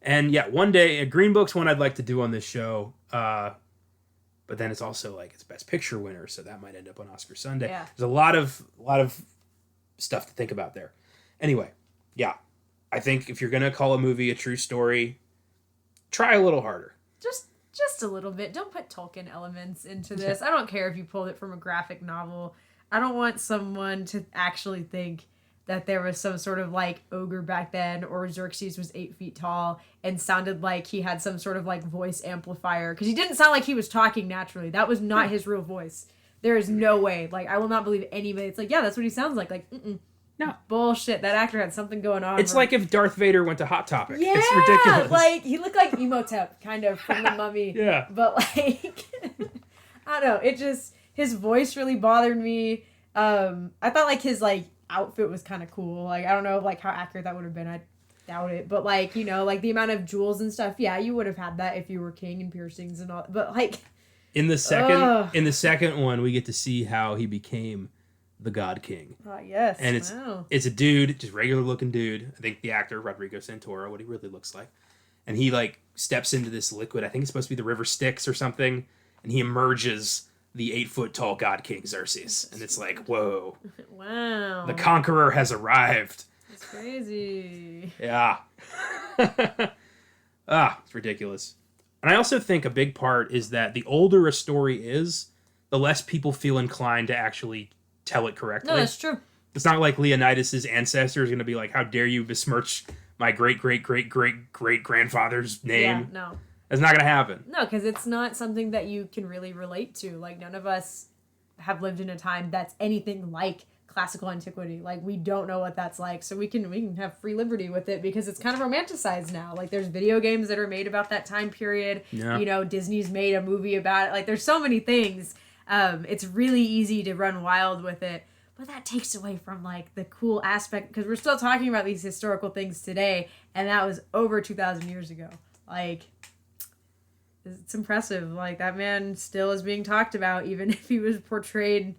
And one day, Green Book's one I'd like to do on this show. But then it's also it's Best Picture winner, so that might end up on Oscar Sunday. Yeah. There's a lot of stuff to think about there. Anyway, I think if you're going to call a movie a true story, try a little harder. Just a little bit. Don't put Tolkien elements into this. I don't care if you pulled it from a graphic novel. I don't want someone to actually think that there was some sort of ogre back then, or Xerxes was 8 feet tall and sounded like he had some sort of voice amplifier. Because he didn't sound like he was talking naturally. That was not his real voice. There is no way. I will not believe anybody. It's that's what he sounds like. No. Bullshit. That actor had something going on. It's like if Darth Vader went to Hot Topic. Yeah, it's ridiculous. He looked like Imhotep, kind of, from The Mummy. Yeah. But I don't know. It just, his voice really bothered me. I thought his outfit was kind of cool. I don't know how accurate that would have been. I doubt it. But the amount of jewels and stuff. Yeah, you would have had that if you were king and piercings and all. But in the second one, we get to see how he became the God King. Yes. And it's a dude, just regular looking dude. I think the actor Rodrigo Santoro, what he really looks like. And he steps into this liquid. I think it's supposed to be the river Styx or something. And he emerges the 8-foot tall God King Xerxes. And it's whoa. Wow. The conqueror has arrived. It's crazy. Yeah. It's ridiculous. And I also think a big part is that the older a story is, the less people feel inclined to actually tell it correctly. No, that's true. It's not like Leonidas' ancestor is going to be like, how dare you besmirch my great-great-great-great-great-grandfather's name. Yeah, no. That's not going to happen. No, because it's not something that you can really relate to. None of us have lived in a time that's anything like classical antiquity. We don't know what that's like. So we can have free liberty with it because it's kind of romanticized now. There's video games that are made about that time period. Yeah. Disney's made a movie about it. There's so many things. It's really easy to run wild with it. But that takes away from the cool aspect, because we're still talking about these historical things today, and that was over 2,000 years ago. It's impressive. That man still is being talked about, even if he was portrayed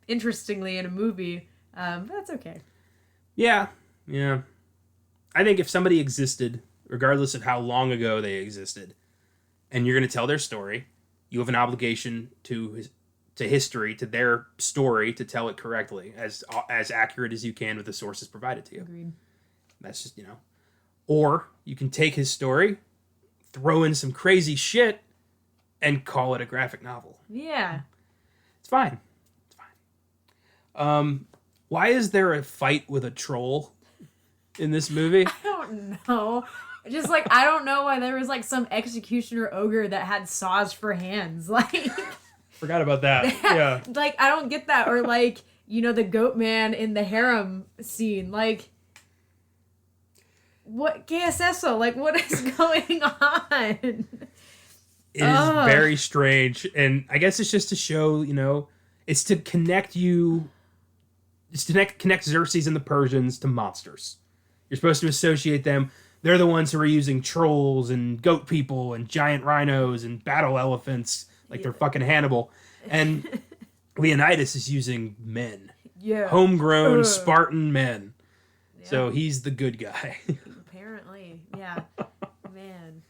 interestingly in a movie. But that's okay. Yeah. I think if somebody existed, regardless of how long ago they existed, and you're going to tell their story, you have an obligation to history, to their story, to tell it correctly, as accurate as you can with the sources provided to you. Agreed. That's just, Or you can take his story, throw in some crazy shit, and call it a graphic novel. Yeah. It's fine. Why is there a fight with a troll in this movie? I don't know. Just like, I don't know why there was like some executioner ogre that had saws for hands. Like, Forgot about that. Yeah. like, I don't get that. Or like, you know, the goat man in the harem scene. Like, what? KSSO? Like, what is going on? It is very strange. And I guess it's just to show, you know, it's to connect you. It's to connect Xerxes and the Persians to monsters. You're supposed to associate them. They're the ones who are using trolls and goat people and giant rhinos and battle elephants like they're fucking Hannibal. And Leonidas is using men. Yeah. Homegrown Spartan men. Yeah. So he's the good guy. Apparently. Yeah. Man.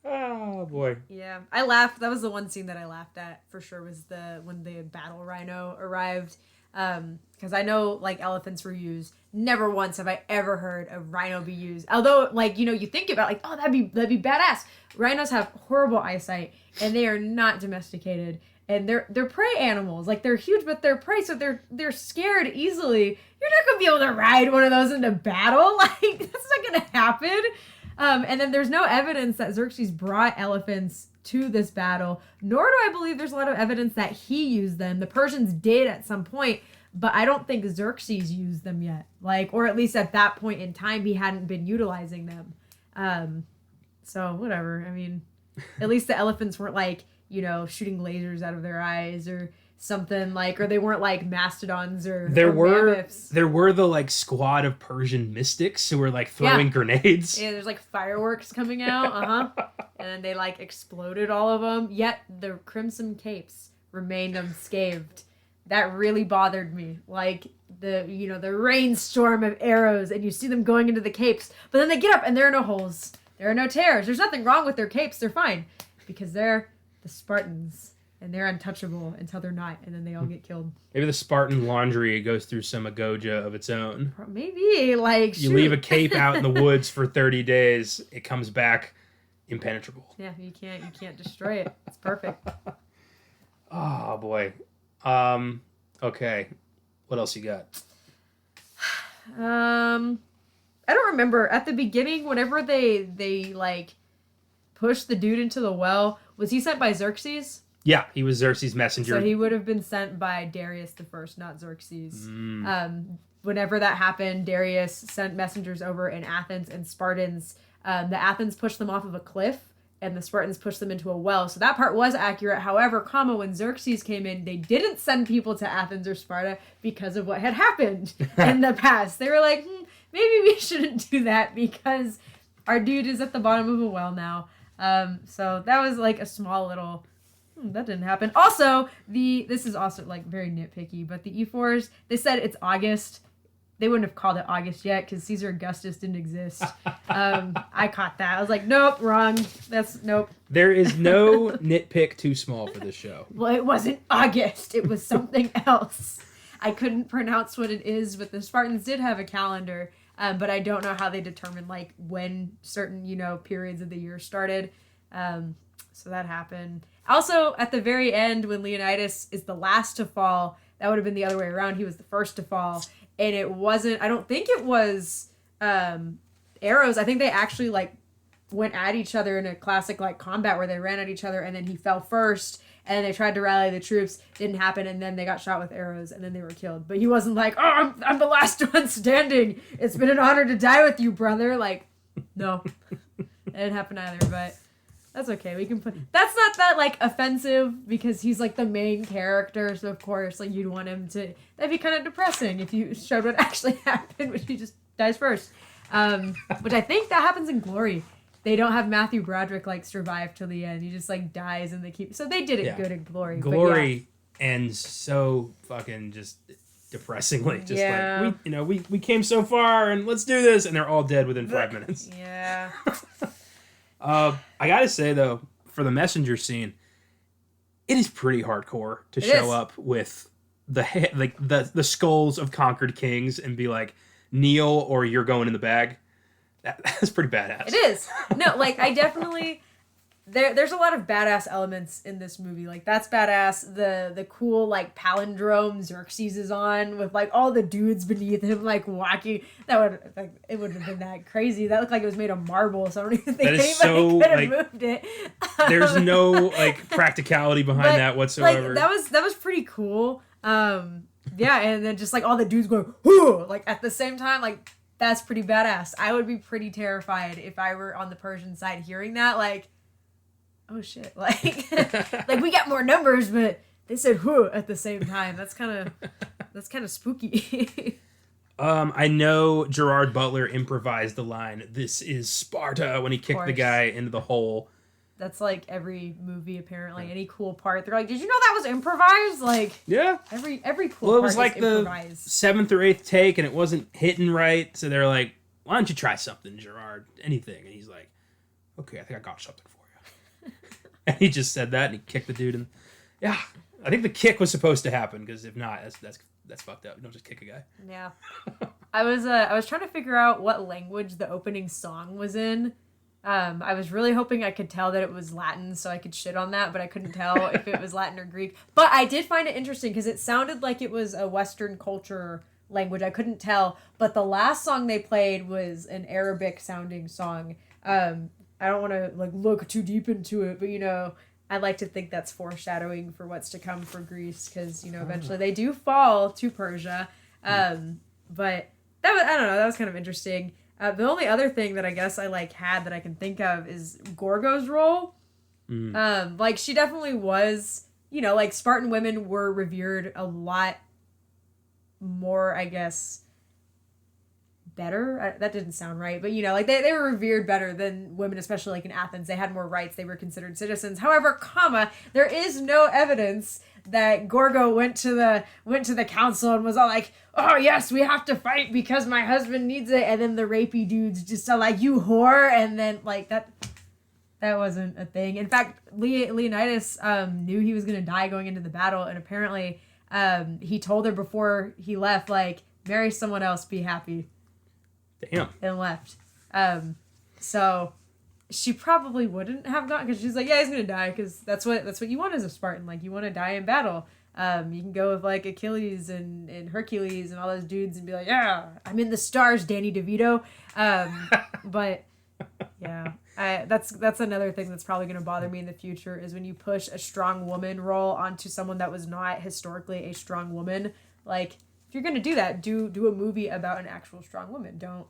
Oh, boy. Yeah. I laughed. That was the one scene that I laughed at for sure, was when the battle rhino arrived. Because I know like elephants were used. Never once have I ever heard a rhino be used. Although, like, you know, you think about like, oh, that'd be badass. Rhinos have horrible eyesight and they are not domesticated. And they're prey animals. Like, they're huge, but they're prey, so they're scared easily. You're not gonna be able to ride one of those into battle. Like, that's not gonna happen. And then there's no evidence that Xerxes brought elephants to this battle, nor do I believe there's a lot of evidence that he used them. The Persians did at some point, but I don't think Xerxes used them yet. Like, or at least at that point in time, he hadn't been utilizing them. So whatever. I mean, at least the elephants weren't like, you know, shooting lasers out of their eyes or something, like, or they weren't like mastodons or mammoths. There were the like squad of Persian mystics who were like throwing grenades. Yeah, there's like fireworks coming out, and they like exploded all of them. Yet the crimson capes remained unscathed. That really bothered me. Like the rainstorm of arrows, and you see them going into the capes, but then they get up and there are no holes, there are no tears. There's nothing wrong with their capes. They're fine because they're the Spartans. And they're untouchable until they're not, and then they all get killed. Maybe the Spartan laundry goes through some agoja of its own. Maybe, like, you leave a cape out in the woods for 30 days, it comes back impenetrable. Yeah, you can't destroy it. It's perfect. Oh boy. Okay. What else you got? I don't remember. At the beginning, whenever they like pushed the dude into the well, was he sent by Xerxes? Yeah, he was Xerxes' messenger. So he would have been sent by Darius the First, not Xerxes. Whenever that happened, Darius sent messengers over in Athens and Spartans. The Athens pushed them off of a cliff, and the Spartans pushed them into a well. So that part was accurate. However, when Xerxes came in, they didn't send people to Athens or Sparta because of what had happened in the past. They were like, maybe we shouldn't do that because our dude is at the bottom of a well now. So that was like a small little... that didn't happen. Also, this is also like very nitpicky, but the E4s, they said it's August. They wouldn't have called it August yet because Caesar Augustus didn't exist. I caught that. I was like, nope, wrong. Nope. There is no nitpick too small for this show. Well, it wasn't August. It was something else. I couldn't pronounce what it is, but the Spartans did have a calendar, but I don't know how they determined like when certain, periods of the year started. So that happened. Also, at the very end, when Leonidas is the last to fall, that would have been the other way around. He was the first to fall. And it wasn't, I don't think it was arrows. I think they actually, like, went at each other in a classic, like, combat where they ran at each other, and then he fell first, and then they tried to rally the troops. Didn't happen, and then they got shot with arrows, and then they were killed. But he wasn't like, oh, I'm the last one standing. It's been an honor to die with you, brother. Like, no. It didn't happen either, but... that's okay. We can put... that's not that, like, offensive because he's, like, the main character. So, of course, like, you'd want him to... that'd be kind of depressing if you showed what actually happened, which he just dies first. Which I think that happens in Glory. They don't have Matthew Broderick, like, survive till the end. He just, like, dies and they keep... so they did it good in Glory. Glory ends so fucking just depressingly. Just like, we came so far and let's do this. And they're all dead within 5 minutes. Yeah. I gotta say though, for the messenger scene, it is pretty hardcore to show up with the skulls of conquered kings and be like, kneel or you're going in the bag. That's pretty badass. It is. No, like I definitely there's a lot of badass elements in this movie. Like, that's badass. The cool, like, palindrome Xerxes is on with, like, all the dudes beneath him, like, walking. It wouldn't have been that crazy. That looked like it was made of marble, so I don't even think anybody could have moved it. There's no, like, practicality behind that whatsoever. Like, that was pretty cool. Yeah, and then just, like, all the dudes going, whoo, like, at the same time, like, that's pretty badass. I would be pretty terrified if I were on the Persian side hearing that, like, oh shit, like, like, we got more numbers, but they said whoo at the same time. That's kind of spooky. I know Gerard Butler improvised the line, "This is Sparta," when he kicked the guy into the hole. That's like every movie, apparently. Any cool part, they're like, "Did you know that was improvised?" Like, yeah, every cool well, it part was like the improvised. 7th or 8th take, and it wasn't hitting right. So they're like, "Why don't you try something, Gerard? Anything?" And he's like, "Okay, I think I got something for you." And he just said that, and he kicked the dude. And yeah, I think the kick was supposed to happen, because if not, that's fucked up. You don't just kick a guy. Yeah, I was trying to figure out what language the opening song was in. I was really hoping I could tell that it was Latin, so I could shit on that, but I couldn't tell if it was Latin or Greek. But I did find it interesting because it sounded like it was a Western culture language. I couldn't tell, but the last song they played was an Arabic sounding song. I don't want to like look too deep into it, but you know, I like to think that's foreshadowing for what's to come for Greece, because you know eventually they do fall to Persia. But that was, I don't know, that was kind of interesting. The only other thing that I guess I like had that I can think of is Gorgo's role. Like, she definitely was, you know, like, Spartan women were revered a lot more, I guess, better. That didn't sound right, but you know, like, they were revered better than women, especially like in Athens. They had more rights. They were considered citizens. However, there is no evidence that Gorgo went to the council and was all like, "Oh yes, we have to fight because my husband needs it," and then the rapey dudes just are like, "You whore," and then like that wasn't a thing. In fact, Leonidas knew he was gonna die going into the battle, and apparently he told her before he left, like, "Marry someone else, be happy." Damn. And left. So she probably wouldn't have gone, because she's like, "Yeah, he's gonna die," because that's what you want as a Spartan. Like, you want to die in battle. You can go with like Achilles and Hercules and all those dudes and be like, "Yeah, I'm in the stars, Danny DeVito." But yeah, that's another thing that's probably gonna bother me in the future, is when you push a strong woman role onto someone that was not historically a strong woman. Like, if you're gonna do that, do a movie about an actual strong woman. Don't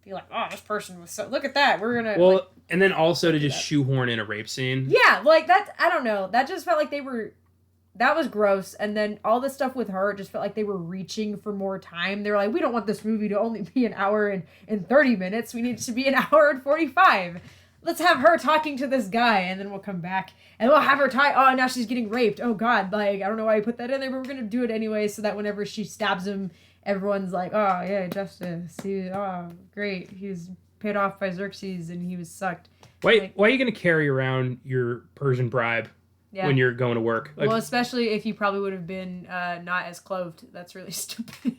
be like, "Oh, this person was so, look at that, we're gonna..." Well, like, and then also to just shoehorn in a rape scene. Yeah, like that, I don't know. That just felt like that was gross. And then all the stuff with her just felt like they were reaching for more time. They were like, "We don't want this movie to only be an hour and 30 minutes. We need it to be an hour and 45. Let's have her talking to this guy, and then we'll come back and we'll have her oh, now she's getting raped. Oh God, like, I don't know why you put that in there, but we're gonna do it anyway, so that whenever she stabs him, everyone's like, "Oh yeah, justice. Great. He was paid off by Xerxes and he was sucked." Why are you gonna carry around your Persian bribe when you're going to work? Like, well, especially if you probably would have been not as clothed. That's really stupid.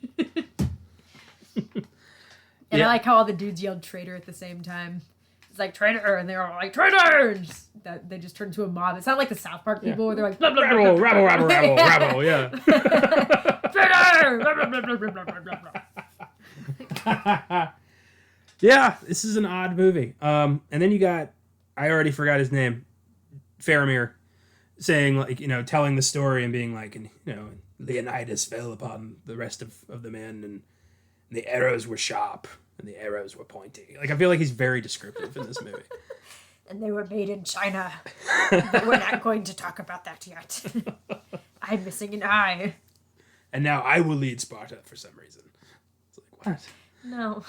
And I like how all the dudes yelled "traitor" at the same time. It's like, "Traitor," and they're all like, "Traitor!" And they just turned into a mob. It's not like the South Park people where they're like, "Rabble, rabble, rabble, rabble, rabble," yeah. "Traitor!" Yeah, this is an odd movie. And then you got, I already forgot his name, Faramir, saying, like, you know, telling the story and being like, and, you know, Leonidas fell upon the rest of the men, and the arrows were sharp and the arrows were pointy. Like, I feel like he's very descriptive in this movie. "And they were made in China. But we're not going to talk about that yet. I'm missing an eye. And now I will lead Sparta for some reason." It's like, what? No.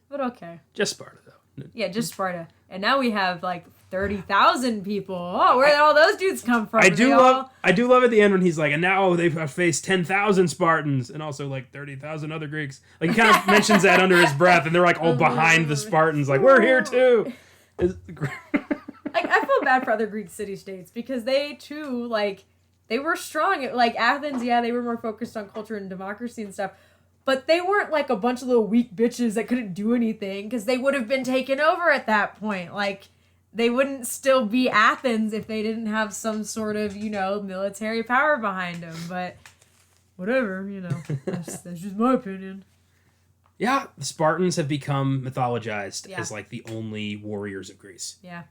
But okay. Just Sparta, though. Yeah, just Sparta. And now we have like 30,000 people. Oh, where did all those dudes come from? I do love at the end when he's like, "And now they've faced 10,000 Spartans and also like 30,000 other Greeks." Like, he kind of mentions that under his breath, and they're like all behind the Spartans, like, "We're here too." Like, I feel bad for other Greek city-states, because they too, like, they were strong. Like, Athens, yeah, they were more focused on culture and democracy and stuff. But they weren't like a bunch of little weak bitches that couldn't do anything, because they would have been taken over at that point. Like, they wouldn't still be Athens if they didn't have some sort of, military power behind them. But whatever, that's just my opinion. Yeah, the Spartans have become mythologized as like the only warriors of Greece. Yeah.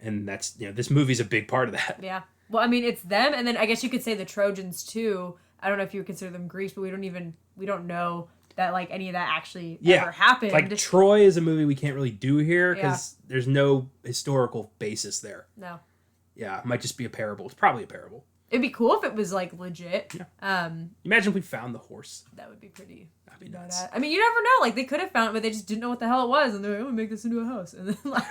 And that's, this movie's a big part of that. Yeah. Well, I mean, it's them, and then I guess you could say the Trojans too. I don't know if you would consider them Greece, but we don't know that like any of that actually ever happened. Like Troy is a movie we can't really do here because there's no historical basis there. No. Yeah, it might just be a parable. It's probably a parable. It'd be cool if it was like legit. Yeah. Imagine if we found the horse. That would be pretty. That'd be nuts. I mean, you never know. Like they could have found it, but they just didn't know what the hell it was, and they're like, "I'm gonna make this into a house," and then like,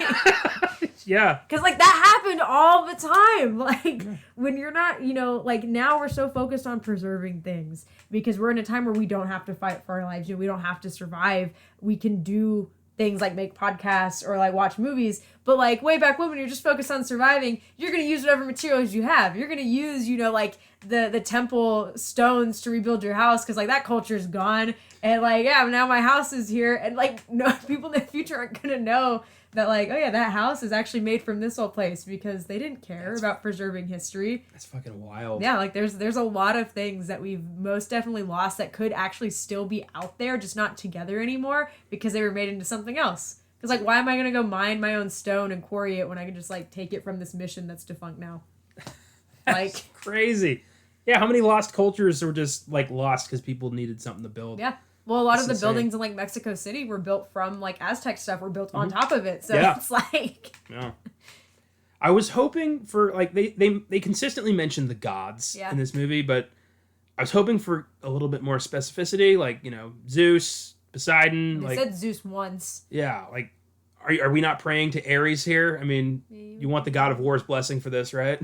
yeah, because like that happened all the time. Like when you're not, like now we're so focused on preserving things because we're in a time where we don't have to fight for our lives. We don't have to survive. We can do things like make podcasts or like watch movies, but like way back when you're just focused on surviving, you're going to use whatever materials you have. You're going to use, like the temple stones to rebuild your house because like that culture's gone. And like, now my house is here. And like, no people in the future aren't going to know that like, oh yeah, that house is actually made from this old place because they didn't care about preserving history. That's fucking wild. Yeah, like there's a lot of things that we've most definitely lost that could actually still be out there, just not together anymore because they were made into something else. Because like, why am I going to go mine my own stone and quarry it when I can just like take it from this mission that's defunct now? Like crazy. Yeah, how many lost cultures were just like lost because people needed something to build? Yeah. Well, a lot of the buildings in like Mexico City were built from like Aztec stuff were built on top of it. So it's like yeah. I was hoping for like they consistently mentioned the gods in this movie, but I was hoping for a little bit more specificity, like, Zeus, Poseidon. They like, said Zeus once. Yeah, like are we not praying to Ares here? I mean, you want the god of war's blessing for this, right?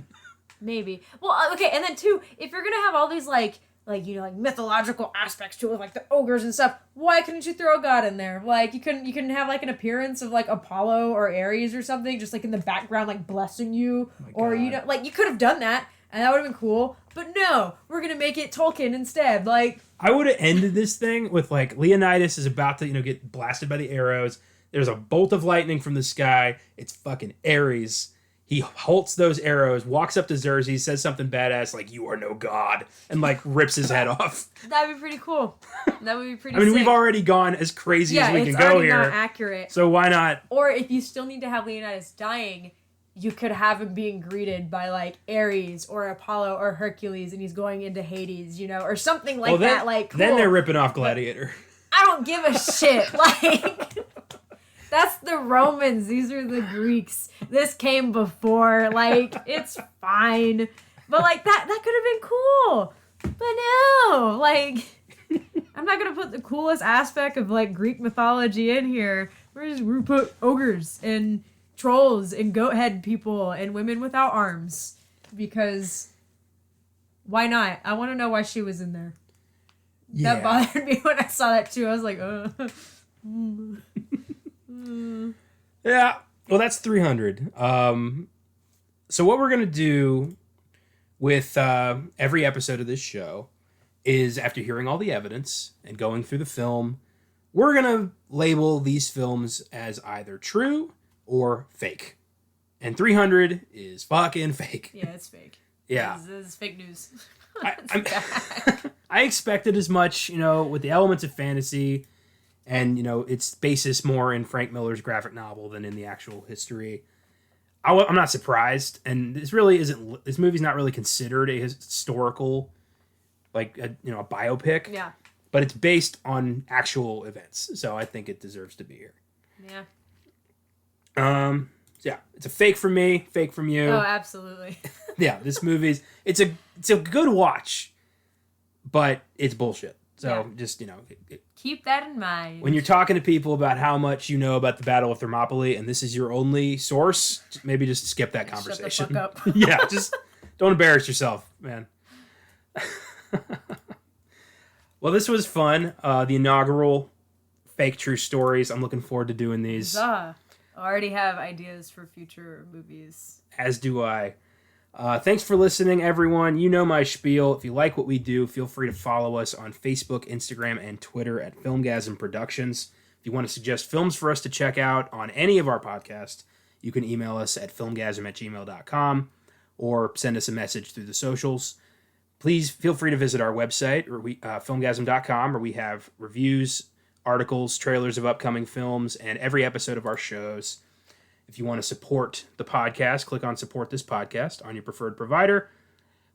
Maybe. Well, okay, and then too, if you're gonna have all these like mythological aspects to it, like the ogres and stuff, why couldn't you throw a god in there? Like you couldn't have like an appearance of like Apollo or Ares or something, just like in the background, like blessing you, or like you could have done that, and that would have been cool. But no, we're gonna make it Tolkien instead. Like I would have ended this thing with like Leonidas is about to get blasted by the arrows. There's a bolt of lightning from the sky. It's fucking Ares. He halts those arrows, walks up to Xerxes, says something badass like, "You are no god," and like rips his head off. That'd be pretty cool. That would be pretty I mean, sick. We've already gone as crazy as we can go here. Not accurate. So why not? Or if you still need to have Leonidas dying, you could have him being greeted by like Ares or Apollo or Hercules, and he's going into Hades, or something like that. Like cool. Then they're ripping off Gladiator. I don't give a shit. Like that's the Romans. These are the Greeks. This came before. Like it's fine, but like that could have been cool. But no, like I'm not gonna put the coolest aspect of like Greek mythology in here. We put ogres and trolls and goat head people and women without arms because why not? I want to know why she was in there. Yeah. That bothered me when I saw that too. I was like, Yeah. Well, that's 300. So what we're gonna do with every episode of this show is, after hearing all the evidence and going through the film, we're gonna label these films as either true or fake. And 300 is fucking fake. Yeah, it's fake. Yeah. This is fake news. I expected as much, with the elements of fantasy and, its basis more in Frank Miller's graphic novel than in the actual history. I'm not surprised. And this movie's not really considered a historical, like, a biopic. Yeah. But it's based on actual events. So I think it deserves to be here. Yeah. Yeah, it's a fake from me, fake from you. Oh, absolutely. Yeah, this movie's it's a good watch, but it's bullshit. So just keep that in mind when you're talking to people about how much you know about the Battle of Thermopylae, and this is your only source. Maybe just skip that conversation. Shut the fuck up. Yeah, just don't embarrass yourself, man. Well, this was fun. The inaugural fake true stories. I'm looking forward to doing these. I already have ideas for future movies. As do I. Thanks for listening, everyone. You know my spiel. If you like what we do, feel free to follow us on Facebook, Instagram, and Twitter at FILMGAZM Productions. If you want to suggest films for us to check out on any of our podcasts, you can email us at filmgazm@gmail.com or send us a message through the socials. Please feel free to visit our website, filmgazm.com, where we have reviews, articles, trailers of upcoming films, and every episode of our shows. If you want to support the podcast, click on Support This Podcast on your preferred provider.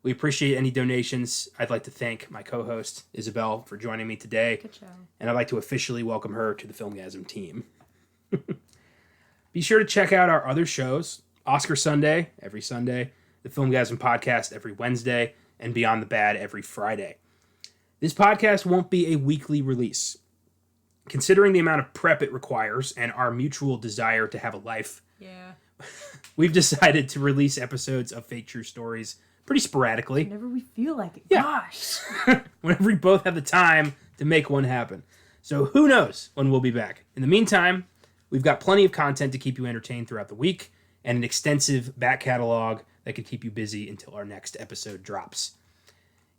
We appreciate any donations. I'd like to thank my co-host, Isabel, for joining me today. Good show. And I'd like to officially welcome her to the FILMGAZM team. Be sure to check out our other shows, Oscar Sunday, every Sunday, the FILMGAZM Podcast every Wednesday, and Beyond the Bad every Friday. This podcast won't be a weekly release. Considering the amount of prep it requires and our mutual desire to have a life, we've decided to release episodes of Fake True Stories pretty sporadically. Whenever we feel like it. Yeah. Gosh. Whenever we both have the time to make one happen. So who knows when we'll be back. In the meantime, we've got plenty of content to keep you entertained throughout the week and an extensive back catalog that could keep you busy until our next episode drops.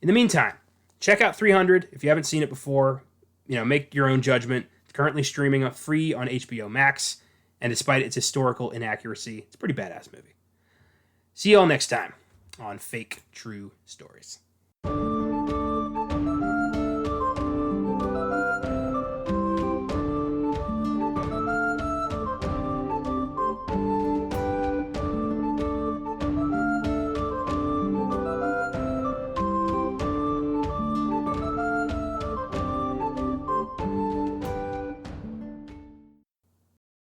In the meantime, check out 300 if you haven't seen it before. Make your own judgment. It's currently streaming free on HBO Max, and despite its historical inaccuracy, it's a pretty badass movie. See you all next time on Fake True Stories.